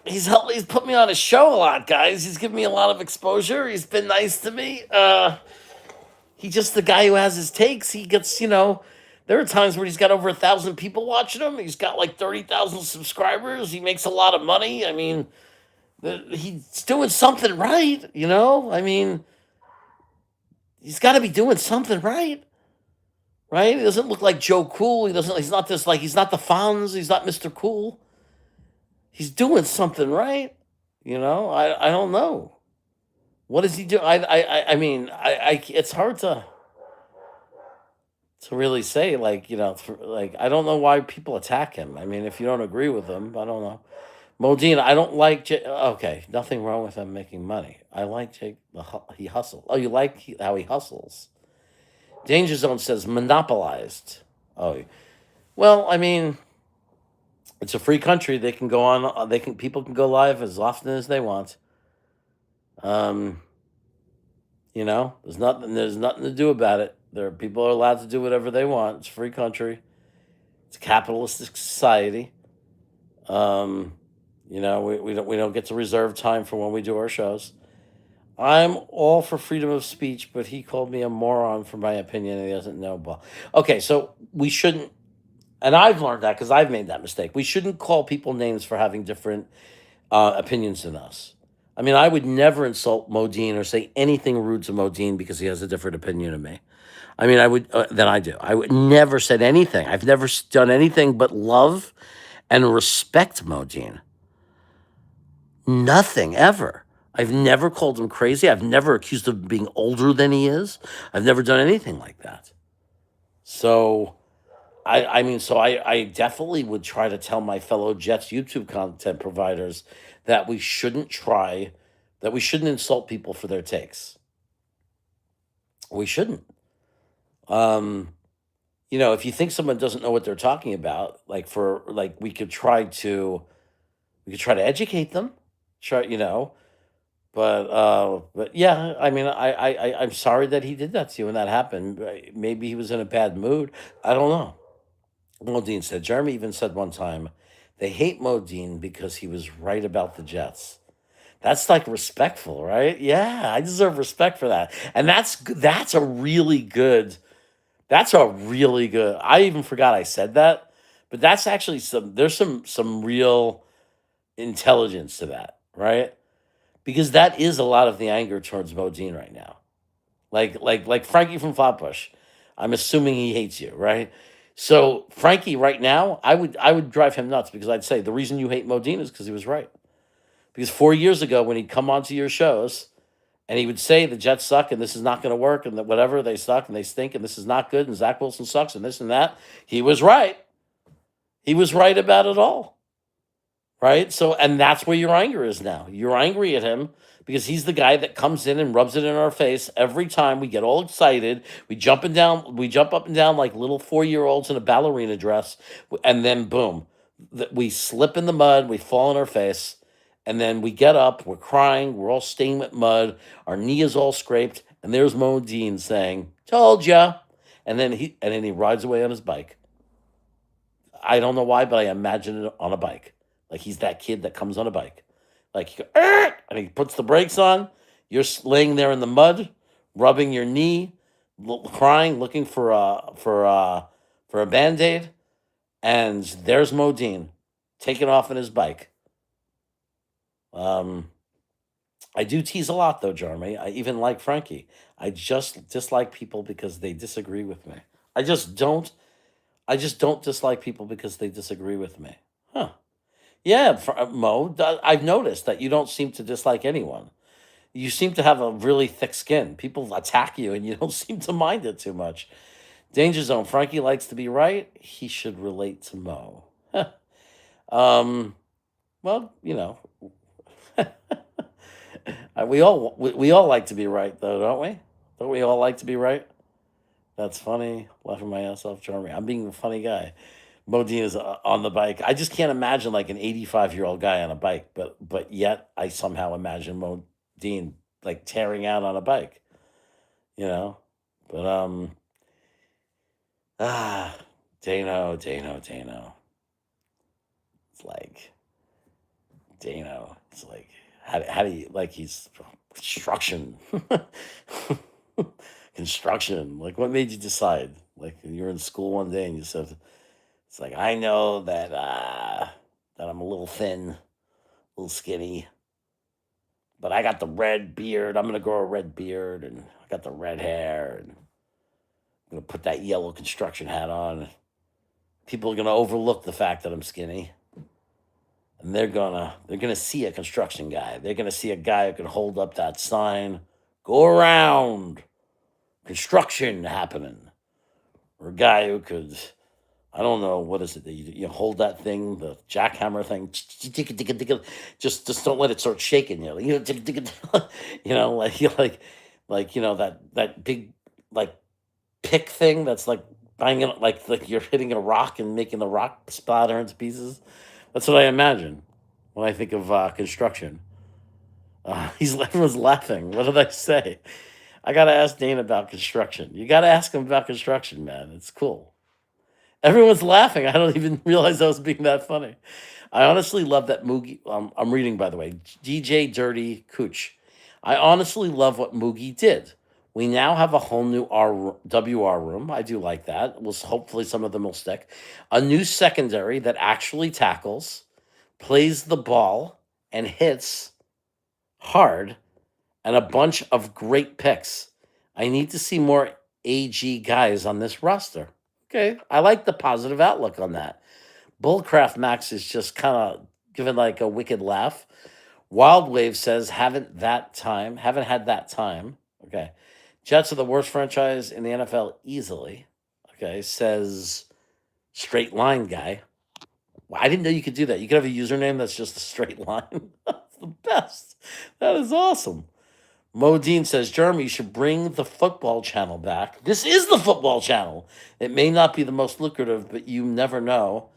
Speaker 1: he's put me on his show a lot, guys. He's given me a lot of exposure. He's been nice to me. He's just the guy who has his takes. He gets, there are times where he's got over 1,000 people watching him. He's got like 30,000 subscribers. He makes a lot of money. I mean, he's doing something right, I mean, he's got to be doing something right. Right? He doesn't look like Joe Cool. He's not the Fonz. He's not Mr. Cool. He's doing something right. I don't know. What does he do? I mean, it's hard to really say, like, I don't know why people attack him. I mean, if you don't agree with him, I don't know. Modine, I don't like Jake. Okay, nothing wrong with him making money. I like Jake. He hustles. Oh, you like how he hustles. Danger Zone says monopolized. Oh, well, I mean, it's a free country. They can go on. People can go live as often as they want. There's nothing to do about it. People are allowed to do whatever they want. It's a free country. It's a capitalistic society. We don't get to reserve time for when we do our shows. I'm all for freedom of speech, but he called me a moron for my opinion, and he doesn't know. Well, okay, so we shouldn't, and I've learned that because I've made that mistake. We shouldn't call people names for having different opinions than us. I mean, I would never insult Modine or say anything rude to Modine because he has a different opinion of me. I mean, I would than I do. I would never said anything. I've never done anything but love and respect Modine. Nothing ever. I've never called him crazy. I've never accused him of being older than he is. I've never done anything like that. So I mean, so I definitely would try to tell my fellow Jets YouTube content providers that we shouldn't insult people for their takes. We shouldn't. Um, if you think someone doesn't know what they're talking about, we could try to educate them. Try, but yeah, I mean, I'm sorry that he did that to you when that happened. Maybe he was in a bad mood. I don't know. Modine said. Jeremy even said one time, they hate Modine because he was right about the Jets. That's like respectful, right? Yeah, I deserve respect for that. And that's a really good. That's a really good. I even forgot I said that, but that's actually there's some real intelligence to that, right? Because that is a lot of the anger towards Modine right now. Like Frankie from Flatbush. I'm assuming he hates you, right? So Frankie, right now, I would drive him nuts because I'd say the reason you hate Modine is because he was right. Because 4 years ago, when he'd come onto your shows and he would say the Jets suck and this is not going to work and that whatever they suck and they stink and this is not good and Zach Wilson sucks and this and that, he was right. He was right about it all. Right? So, and that's where your anger is now. You're angry at him because he's the guy that comes in and rubs it in our face every time we get all excited. We jump up and down like little 4-year-olds in a ballerina dress, and then boom, we slip in the mud, we fall on our face, and then we get up, we're crying, we're all stained with mud, our knee is all scraped, and there's Modine saying, "Told ya," and then he rides away on his bike. I don't know why, but I imagine it on a bike. Like he's that kid that comes on a bike. Like he go, and he puts the brakes on. You're laying there in the mud, rubbing your knee, crying, looking for a band-aid, and there's Modine taking off on his bike. Um, I do tease a lot though, Jeremy. I even like Frankie. I just dislike people because they disagree with me. I just don't. I just don't dislike people because they disagree with me. Huh. Yeah, Mo, I've noticed that you don't seem to dislike anyone. You seem to have a really thick skin. People attack you and you don't seem to mind it too much. Danger Zone, Frankie likes to be right. He should relate to Mo. um, well, we all like to be right, though, don't we? Don't we all like to be right? That's funny. Laughing my ass off, Jeremy. I'm being a funny guy. Modine is on the bike. I just can't imagine like an 85-year-old guy on a bike, but yet I somehow imagine Modine like tearing out on a bike, you know. But ah, Dano. It's like Dano. It's like how do you like he's construction, construction. Like what made you decide? Like you're in school one day and you said it's like I know that I'm a little thin, a little skinny, but I got the red beard. I'm gonna grow a red beard, and I got the red hair, and I'm gonna put that yellow construction hat on. People are gonna overlook the fact that I'm skinny, and they're gonna see a construction guy. They're gonna see a guy who can hold up that sign, go around, construction happening, or a guy who could I don't know what is it that you hold that thing, the jackhammer thing, just don't let it start shaking you. Like that big like pick thing that's like banging like you're hitting a rock and making the rock splatter into pieces. That's what I imagine when I think of construction. Everyone's laughing. What did I say? I gotta ask Dane about construction. You gotta ask him about construction, man. It's cool. Everyone's laughing. I don't even realize I was being that funny. I honestly love that Moogie. I'm reading, by the way, DJ Dirty Cooch. I honestly love what Moogie did. We now have a whole new WR room. I do like that. Hopefully some of them will stick. A new secondary that actually tackles, plays the ball, and hits hard, and a bunch of great picks. I need to see more AG guys on this roster. Okay, I like the positive outlook on that. Bullcraft Max is just kind of giving like a wicked laugh. Wild Wave says, haven't had that time. Okay. Jets are the worst franchise in the NFL easily. Okay. Says Straight Line Guy. Well, I didn't know you could do that. You could have a username that's just a straight line. That's the best. That is awesome. Modine says, Jeremy, you should bring the football channel back. This is the football channel. It may not be the most lucrative, but you never know.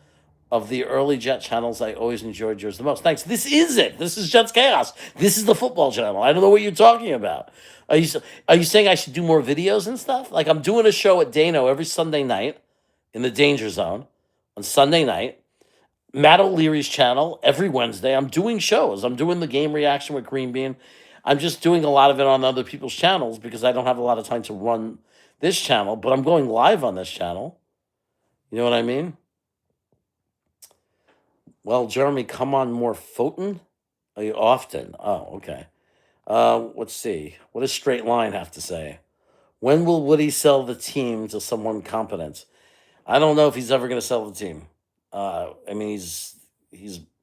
Speaker 1: Of the early Jet channels, I always enjoyed yours the most. Thanks. This is it. This is Jets Chaos. This is the football channel. I don't know what you're talking about. Are you saying I should do more videos and stuff? Like I'm doing a show at Dano every Sunday night in the Danger Zone on Sunday night. Matt O'Leary's channel every Wednesday. I'm doing shows. I'm doing the game reaction with Green Bean. I'm just doing a lot of it on other people's channels because I don't have a lot of time to run this channel, but I'm going live on this channel. You know what I mean? Well, Jeremy, come on more Foten? Are you often? Oh, okay. Let's see. What does Straight Line have to say? When will Woody sell the team to someone competent? I don't know if he's ever going to sell the team. I mean, he's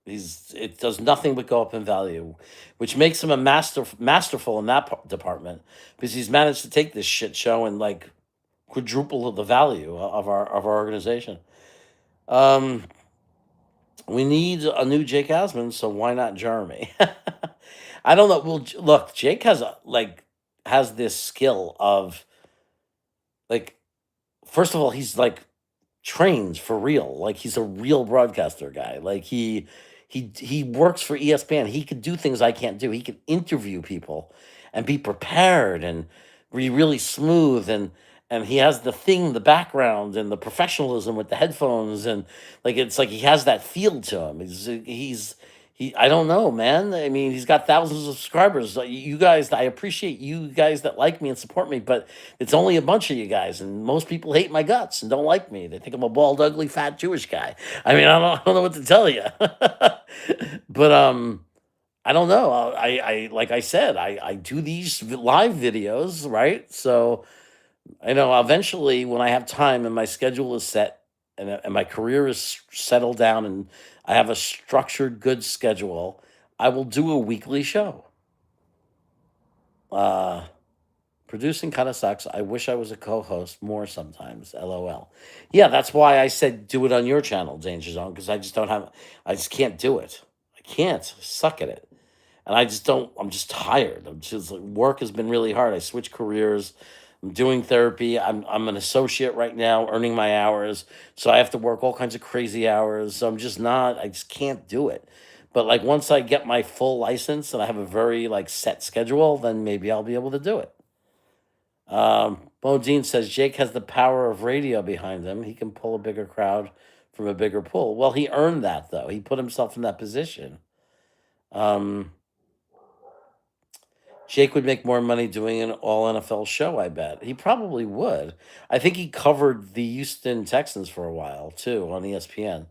Speaker 1: it does nothing but go up in value, which makes him a masterful in that department because he's managed to take this shit show and like quadruple the value of our organization. We need a new Jake Asman, so why not Jeremy? I don't know. Well, look, Jake has this skill of like, first of all, he's like trains for real. Like he's a real broadcaster guy. Like he works for ESPN. He could do things I can't do. He could interview people and be prepared and be really smooth and he has the background and the professionalism with the headphones and like it's like he has that feel to him. He I don't know, man. I mean, he's got thousands of subscribers. You guys, I appreciate you guys that like me and support me, but it's only a bunch of you guys, and most people hate my guts and don't like me. They think I'm a bald, ugly, fat Jewish guy. I mean, I don't know what to tell you. But I don't know. I like I said, I do these live videos, right? So I know eventually when I have time and my schedule is set and my career is settled down and I have a structured, good schedule, I will do a weekly show. Uh, Producing kind of sucks. I wish I was a co-host more sometimes. LOL. Yeah, that's why I said do it on your channel, Danger Zone, because I just can't do it. I can't. Suck at it. And I just don't, I'm just tired. I'm just like, work has been really hard. I switched careers. I'm doing therapy. I'm an associate right now, earning my hours. So I have to work all kinds of crazy hours. So I just can't do it. But like once I get my full license and I have a very like set schedule, then maybe I'll be able to do it. Bodine says Jake has the power of radio behind him. He can pull a bigger crowd from a bigger pool. Well, he earned that though. He put himself in that position. Um, Jake would make more money doing an all NFL show, I bet. He probably would. I think he covered the Houston Texans for a while too on ESPN.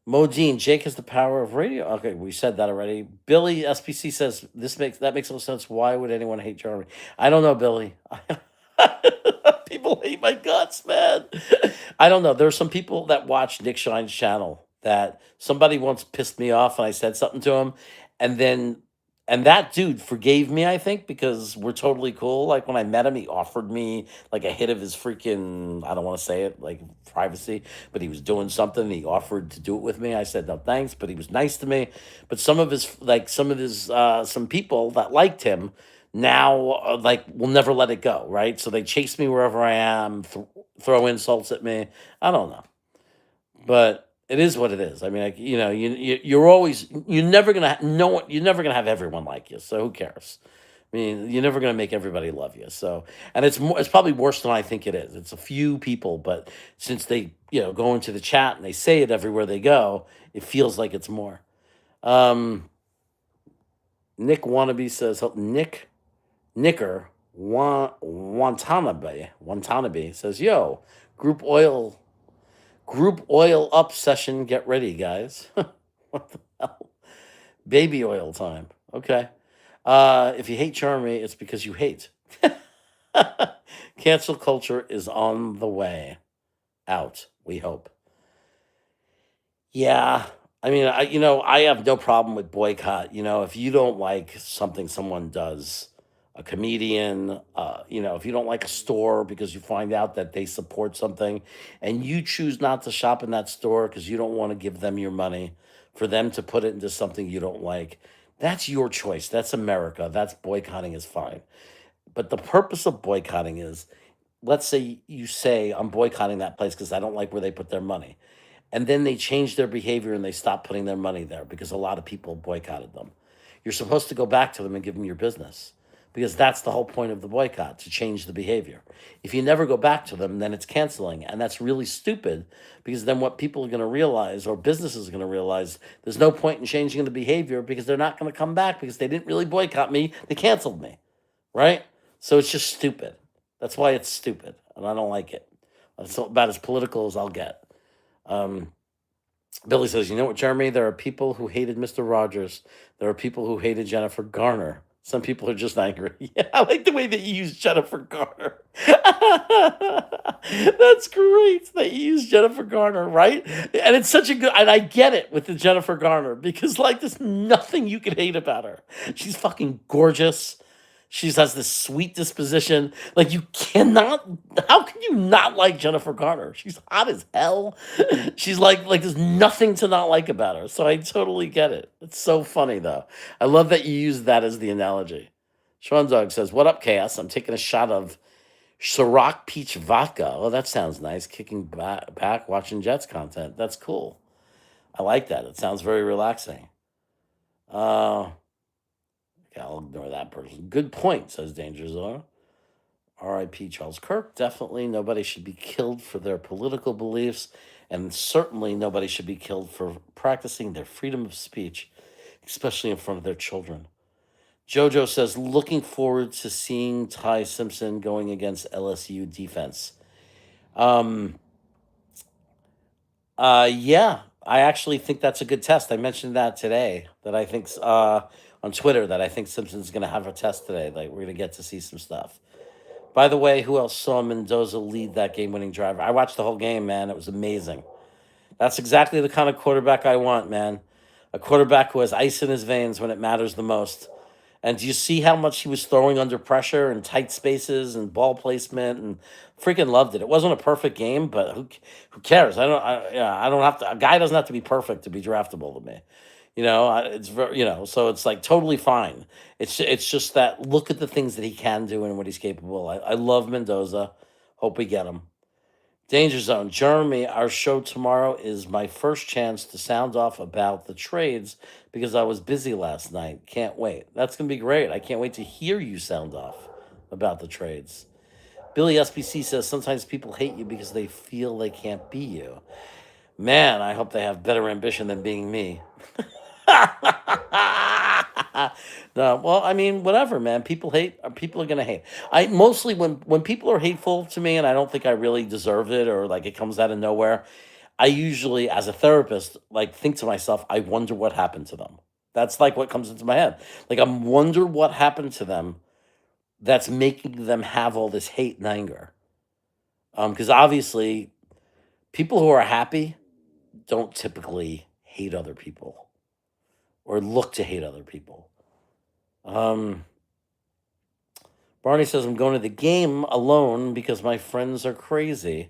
Speaker 1: Modine, Jake has the power of radio. Okay, we said that already. Billy SPC says that makes no sense. Why would anyone hate Jeremy? I don't know, Billy. People hate my guts, man. I don't know. There are some people that watch Nick Shine's channel that somebody once pissed me off and I said something to him, and then and that dude forgave me, I think, because we're totally cool. Like when I met him, he offered me like a hit of his freaking, I don't want to say it, like privacy, but he was doing something. And he offered to do it with me. I said no thanks, but he was nice to me. But some people that liked him now like will never let it go, right? So they chase me wherever I am, throw insults at me. I don't know, but it is what it is. I mean, like, you're always you're never gonna no one, you're never gonna have everyone like you. So who cares? I mean, you're never gonna make everybody love you. So, and it's probably worse than I think it is. It's a few people, but since they go into the chat and they say it everywhere they go, it feels like it's more. Um, Nick Wannabe says Nicker Watanabe says, "Yo, group oil." Group oil up session. Get ready, guys. What the hell? Baby oil time. Okay. If you hate Charmy, it's because you hate. Cancel culture is on the way out, we hope. Yeah. I mean, I have no problem with boycott. If you don't like something someone does, a comedian, if you don't like a store because you find out that they support something and you choose not to shop in that store because you don't want to give them your money for them to put it into something you don't like, that's your choice. That's America. That's boycotting is fine. But the purpose of boycotting is, let's say you say, I'm boycotting that place because I don't like where they put their money, and then they change their behavior and they stop putting their money there because a lot of people boycotted them. You're supposed to go back to them and give them your business because that's the whole point of the boycott, to change the behavior. If you never go back to them, then it's canceling. And that's really stupid because then what people are going to realize, or businesses are going to realize, there's no point in changing the behavior because they're not going to come back because they didn't really boycott me. They canceled me, right? So it's just stupid. That's why it's stupid. And I don't like it. It's about as political as I'll get. Um, Billy says, you know what, Jeremy? There are people who hated Mr. Rogers. There are people who hated Jennifer Garner. Some people are just angry. Yeah, I like the way that you use Jennifer Garner. That's great that you use Jennifer Garner, right? And it's such a good, and I get it with the Jennifer Garner because, like, there's nothing you can hate about her. She's fucking gorgeous. She has this sweet disposition. Like, you cannot. How can you not like Jennifer Garner? She's hot as hell. She's like there's nothing to not like about her. So I totally get it. It's so funny though. I love that you use that as the analogy. Sean Dog says, "What up, Chaos? I'm taking a shot of Ciroc Peach Vodka. Oh, that sounds nice. Kicking back, watching Jets content. That's cool. I like that. It sounds very relaxing." Uh, okay, I'll ignore that person. Good point, says Danger Zone. R.I.P. Charles Kirk. Definitely nobody should be killed for their political beliefs, and certainly nobody should be killed for practicing their freedom of speech, especially in front of their children. Jojo says, looking forward to seeing Ty Simpson going against LSU defense. Um, yeah, I actually think that's a good test. I mentioned that today, that I think on Twitter, that I think Simpson's going to have a test today. Like, we're going to get to see some stuff. By the way, who else saw Mendoza lead that game-winning drive? I watched the whole game, man. It was amazing. That's exactly the kind of quarterback I want, man. A quarterback who has ice in his veins when it matters the most. And do you see how much he was throwing under pressure and tight spaces and ball placement, and freaking loved it. It wasn't a perfect game, but who cares? I don't have to. A guy doesn't have to be perfect to be draftable to me. It's very, so it's like totally fine. It's just that, look at the things that he can do and what he's capable. I love Mendoza. Hope we get him. Danger Zone. Jeremy, our show tomorrow is my first chance to sound off about the trades because I was busy last night. Can't wait. That's going to be great. I can't wait to hear you sound off about the trades. Billy SBC says, sometimes people hate you because they feel they can't be you. Man, I hope they have better ambition than being me. No, well, I mean, whatever, man. People hate. People are gonna hate. I mostly, when people are hateful to me, and I don't think I really deserve it, or like it comes out of nowhere, I usually, as a therapist, like think to myself, I wonder what happened to them. That's like what comes into my head. Like, I wonder what happened to them that's making them have all this hate and anger. Because obviously, people who are happy don't typically hate other people or look to hate other people. Um, Barney says, I'm going to the game alone because my friends are crazy.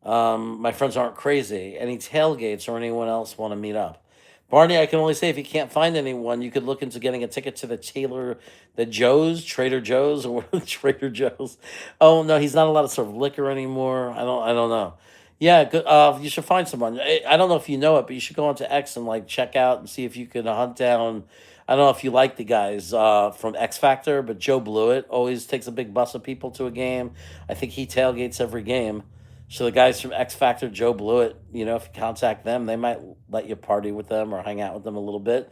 Speaker 1: My friends aren't crazy. Any tailgates or anyone else want to meet up? Barney, I can only say, if you can't find anyone, you could look into getting a ticket to Trader Joe's, or Trader Joe's. Oh no, he's not allowed to serve liquor anymore. I don't know. Yeah, good. You should find someone. I don't know if you know it, but you should go onto X and like check out and see if you can hunt down. I don't know if you like the guys from X Factor, but Joe Blewett always takes a big bus of people to a game. I think he tailgates every game. So the guys from X Factor, Joe Blewett, if you contact them, they might let you party with them or hang out with them a little bit.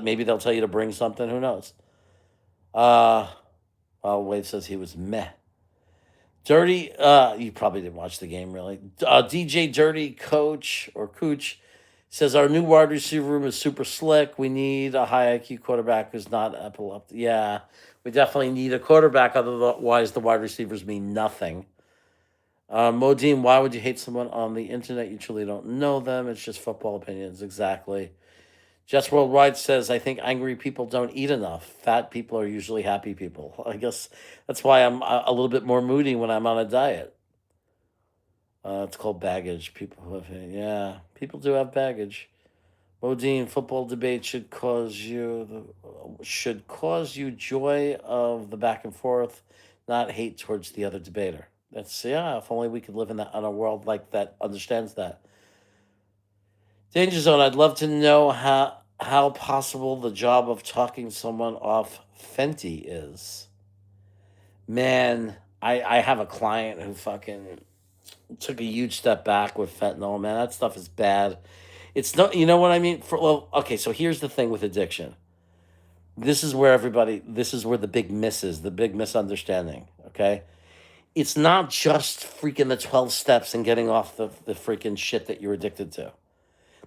Speaker 1: Maybe they'll tell you to bring something. Who knows? Well, Wade says he was meh. Dirty, you probably didn't watch the game, really. DJ Dirty Coach or Cooch says, our new wide receiver room is super slick. We need a high IQ quarterback who's not epileptic. Yeah, We definitely need a quarterback. Otherwise, the wide receivers mean nothing. Modine, why would you hate someone on the internet? You truly don't know them. It's just football opinions. Exactly. Jets Worldwide says, I think angry people don't eat enough. Fat people are usually happy people. I guess that's why I'm a little bit more moody when I'm on a diet. It's called baggage. People who have, yeah, people do have baggage. Modine, football debate should cause you joy of the back and forth, not hate towards the other debater. That's yeah. If only we could live in a world like that understands that. Danger Zone. I'd love to know how possible the job of talking someone off Fenty is. Man, I have a client who fucking took a huge step back with fentanyl. Man, that stuff is bad. It's not, you know what I mean? Well, okay, so here's the thing with addiction. This is where the big miss is, the big misunderstanding, okay? It's not just freaking the 12 steps and getting off the freaking shit that you're addicted to.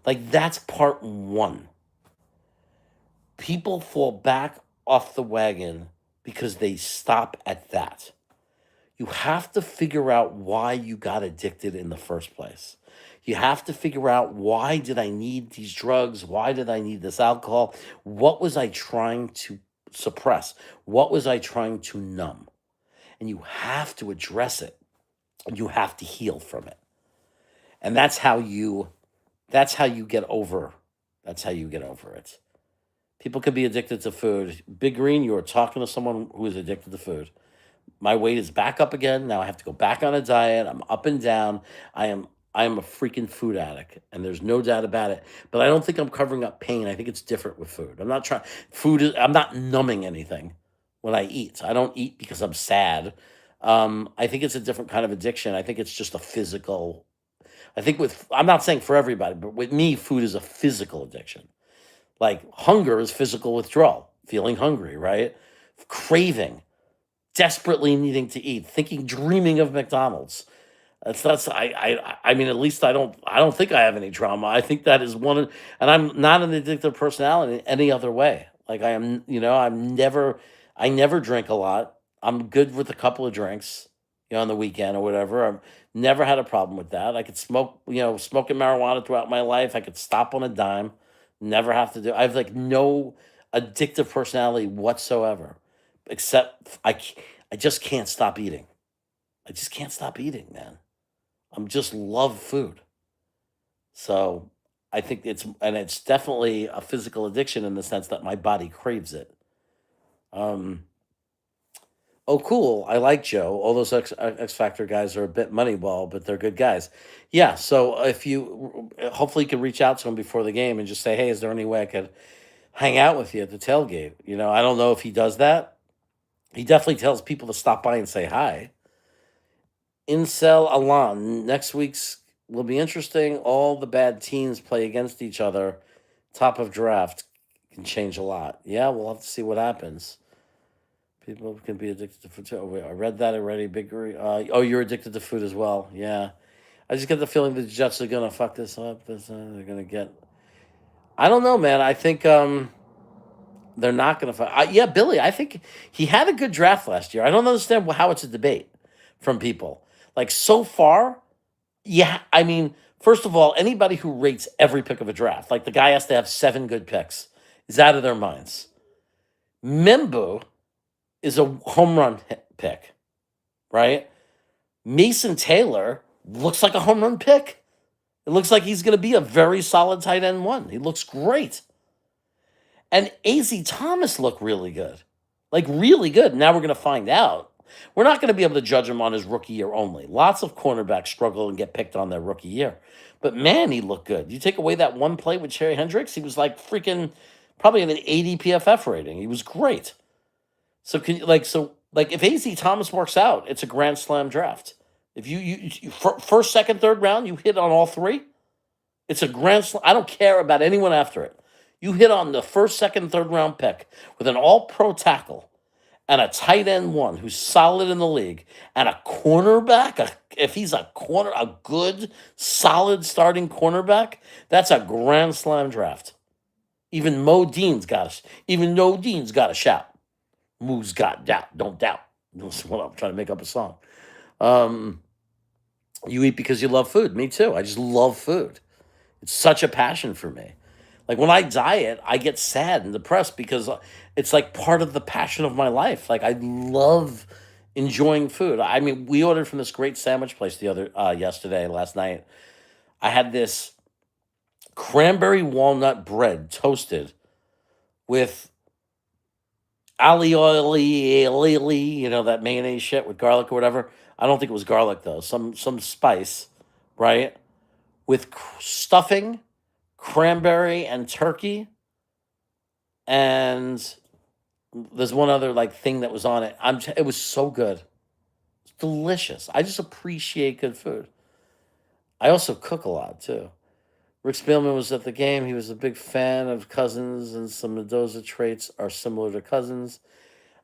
Speaker 1: Like, that's part one. People fall back off the wagon because they stop at that. You have to figure out why you got addicted in the first place. You have to figure out, why did I need these drugs? Why did I need this alcohol? What was I trying to suppress? What was I trying to numb? And you have to address it. You have to heal from it. And that's how you get over. That's how you get over it. People can be addicted to food. Big Green, you are talking to someone who is addicted to food. My weight is back up again. Now I have to go back on a diet. I'm up and down. I am a freaking food addict, and there's no doubt about it. But I don't think I'm covering up pain. I think it's different with food. I'm not numbing anything when I eat. I don't eat because I'm sad. I think it's a different kind of addiction. I think it's just a physical. I'm not saying for everybody, but with me, food is a physical addiction. Like hunger is physical withdrawal, feeling hungry, right? Craving, desperately needing to eat, dreaming of McDonald's. That's I mean, at least I don't think I have any trauma. I think that is and I'm not an addictive personality any other way. Like I am, I never drink a lot. I'm good with a couple of drinks, on the weekend or whatever. I've never had a problem with that. I could smoke, smoking marijuana throughout my life. I could stop on a dime, never have to do. I have like no addictive personality whatsoever, except I just can't stop eating. I just can't stop eating, man. I'm just love food. So I think it's definitely a physical addiction in the sense that my body craves it. Um, oh, cool. I like Joe. All those X Factor guys are a bit moneyball, but they're good guys. Yeah. So if you hopefully you can reach out to him before the game and just say, hey, is there any way I could hang out with you at the tailgate? I don't know if he does that. He definitely tells people to stop by and say hi. Incel Alan, next week's will be interesting. All the bad teams play against each other. Top of draft can change a lot. Yeah, we'll have to see what happens. People can be addicted to food too. Oh, wait, I read that already. You're addicted to food as well. Yeah. I just get the feeling the Jets are gonna fuck this up. They're gonna get. I don't know, man. I think they're not gonna fuck. Yeah, Billy. I think he had a good draft last year. I don't understand how it's a debate from people. Like so far, yeah. I mean, first of all, anybody who rates every pick of a draft, like the guy has to have 7 good picks, is out of their minds. Membo is a home run pick, right? Mason Taylor looks like a home run pick. It looks like he's going to be a very solid tight end one. He looks great. And AZ Thomas looked really good. Like really good. Now we're going to find out. We're not going to be able to judge him on his rookie year only. Lots of cornerbacks struggle and get picked on their rookie year. But man, he looked good. You take away that one play with Cherry Hendricks, he was like freaking probably an 80 PFF rating. He was great. So if AZ Thomas works out, it's a grand slam draft. If you first, second, third round, you hit on all 3, it's a grand slam. I don't care about anyone after it. You hit on the first, second, third round pick with an all pro tackle and a tight end one who's solid in the league and a cornerback. If he's a good, solid starting cornerback, that's a grand slam draft. Even Mo Dean's got a shout. Who's got doubt? Don't doubt. That's what I'm trying to make up a song. Um, you eat because you love food. Me too. I just love food. It's such a passion for me. Like when I diet, I get sad and depressed because it's like part of the passion of my life. Like I love enjoying food. I mean, we ordered from this great sandwich place the other yesterday, last night. I had this cranberry walnut bread toasted with alioli, that mayonnaise shit with garlic or whatever. I don't think it was garlic though. Some spice, right? With stuffing, cranberry and turkey, and there's one other like thing that was on it. It was so good. It's delicious. I just appreciate good food. I also cook a lot too. Rick Spielman was at the game. He was a big fan of Cousins, and some Mendoza traits are similar to Cousins.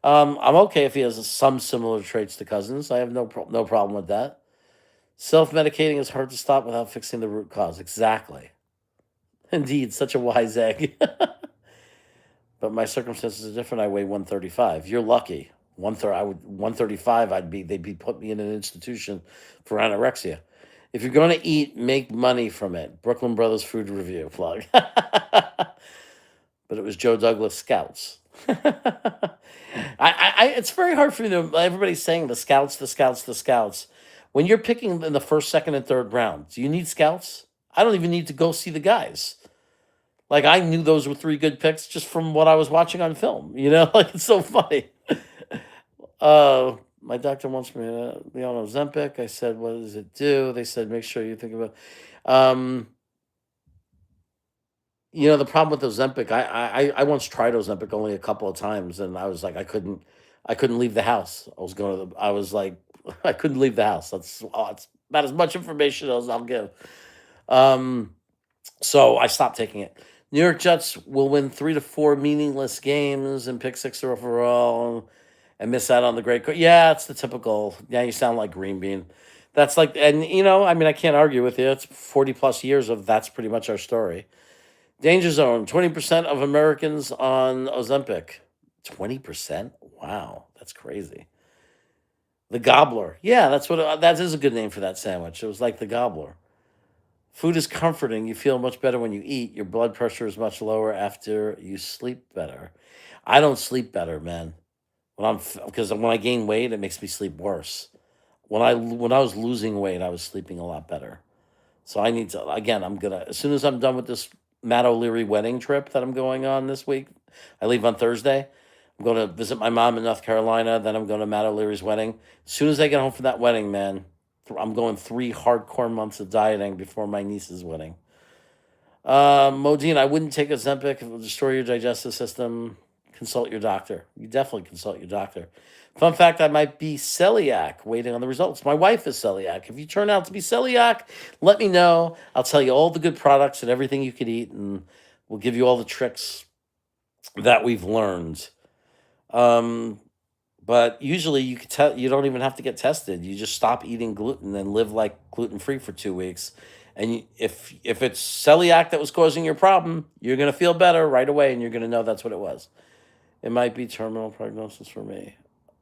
Speaker 1: I'm okay if he has some similar traits to Cousins. I have no problem with that. Self medicating is hard to stop without fixing the root cause. Exactly. Indeed, such a wise egg. But my circumstances are different. I weigh 135. You're lucky. I would 135. They'd be put me in an institution for anorexia. If you're going to eat, make money from it. Brooklyn Brothers Food Review plug. But it was Joe Douglas Scouts. It's very hard for me to. Everybody's saying the Scouts, the Scouts, the Scouts. When you're picking in the first, second, and third round, do you need Scouts? I don't even need to go see the guys. Like I knew those were three good picks just from what I was watching on film. Like it's so funny. My doctor wants me to be on Ozempic. I said, "What does it do?" They said, "Make sure you think about." Um, the problem with Ozempic, I once tried Ozempic only a couple of times, and I was like, I couldn't leave the house. I was like, I couldn't leave the house. That's about as much information as I'll give. Um, so I stopped taking it. New York Jets will win 3 to 4 meaningless games and pick six overall and miss out on the great. Yeah, it's the typical. Yeah, you sound like Green Bean. That's like, and I mean, I can't argue with you. It's 40 plus years of that's pretty much our story. Danger zone: 20% of Americans on Ozempic. 20%? Wow, that's crazy. The Gobbler. Yeah, that is a good name for that sandwich. It was like the Gobbler. Food is comforting. You feel much better when you eat. Your blood pressure is much lower after you sleep better. I don't sleep better, man. Because when I gain weight, it makes me sleep worse. When I was losing weight, I was sleeping a lot better. So I need to again. I'm gonna as soon as I'm done with this Matt O'Leary wedding trip that I'm going on this week. I leave on Thursday. I'm going to visit my mom in North Carolina. Then I'm going to Matt O'Leary's wedding. As soon as I get home from that wedding, man, I'm going 3 hardcore months of dieting before my niece's wedding. Modine, I wouldn't take Ozempic. It will destroy your digestive system. Consult your doctor. You definitely consult your doctor. Fun fact, I might be celiac, waiting on the results. My wife is celiac. If you turn out to be celiac, let me know. I'll tell you all the good products and everything you could eat, and we'll give you all the tricks that we've learned. Um, but usually you could tell you don't even have to get tested. You just stop eating gluten and live like gluten free for 2 weeks. And if it's celiac that was causing your problem, you're gonna feel better right away, and you're gonna know that's what it was. It might be terminal prognosis for me.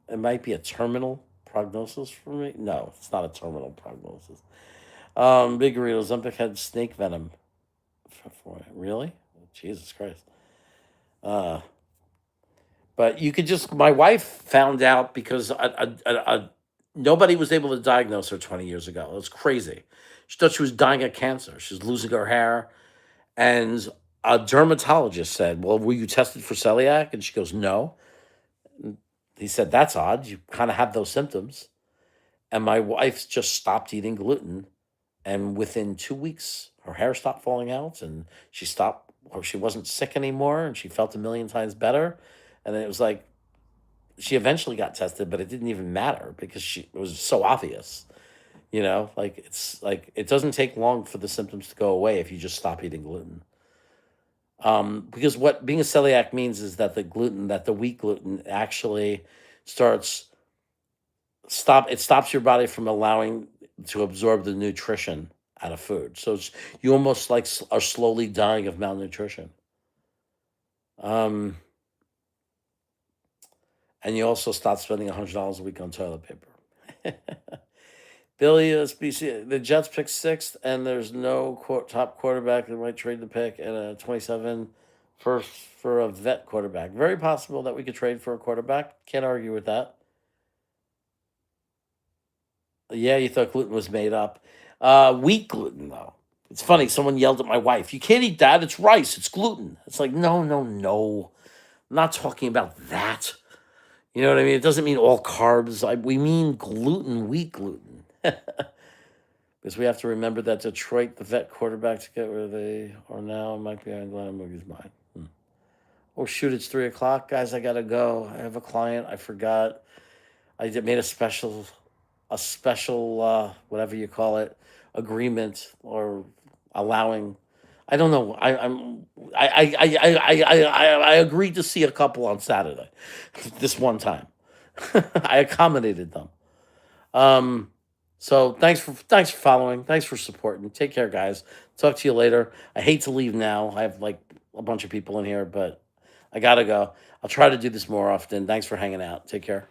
Speaker 1: It might be a terminal prognosis for me. No, it's not a terminal prognosis. Big Doritos, Ozempic had snake venom. For it. Really? Jesus Christ. Uh, but you could just. My wife found out because nobody was able to diagnose her 20 years ago. It was crazy. She thought she was dying of cancer. She was losing her hair, and a dermatologist said, "Well, were you tested for celiac?" And she goes, "No." He said, "That's odd. You kind of have those symptoms." And my wife just stopped eating gluten, and within 2 weeks, her hair stopped falling out, and she stopped, or she wasn't sick anymore, and she felt a million times better. And then it was like she eventually got tested, but it didn't even matter because it was so obvious. Like it's like it doesn't take long for the symptoms to go away if you just stop eating gluten. Because what being a celiac means is that the wheat gluten actually starts it stops your body from allowing to absorb the nutrition out of food. So you almost like are slowly dying of malnutrition. Um, And you also stop spending $100 a week on toilet paper. Billy SBC, the Jets pick sixth, and there's no top quarterback. They might trade the pick and a 27 first for a vet quarterback. Very possible that we could trade for a quarterback. Can't argue with that. Yeah, you thought gluten was made up. Wheat gluten, though. It's funny. Someone yelled at my wife, "You can't eat that. It's rice. It's gluten." It's like, no, no, no. I'm not talking about that. You know what I mean? It doesn't mean all carbs. We mean gluten, wheat gluten. Because we have to remember that Detroit, the vet quarterback, to get where they are now, might be on Glenn Moogie's mind. Oh, shoot, it's 3 o'clock. Guys, I got to go. I have a client. I forgot. Made a special, whatever you call it, agreement or allowing. I don't know. I agreed to see a couple on Saturday, this one time. I accommodated them. So thanks for following. Thanks for supporting. Take care, guys. Talk to you later. I hate to leave now. I have like a bunch of people in here, but I gotta go. I'll try to do this more often. Thanks for hanging out. Take care.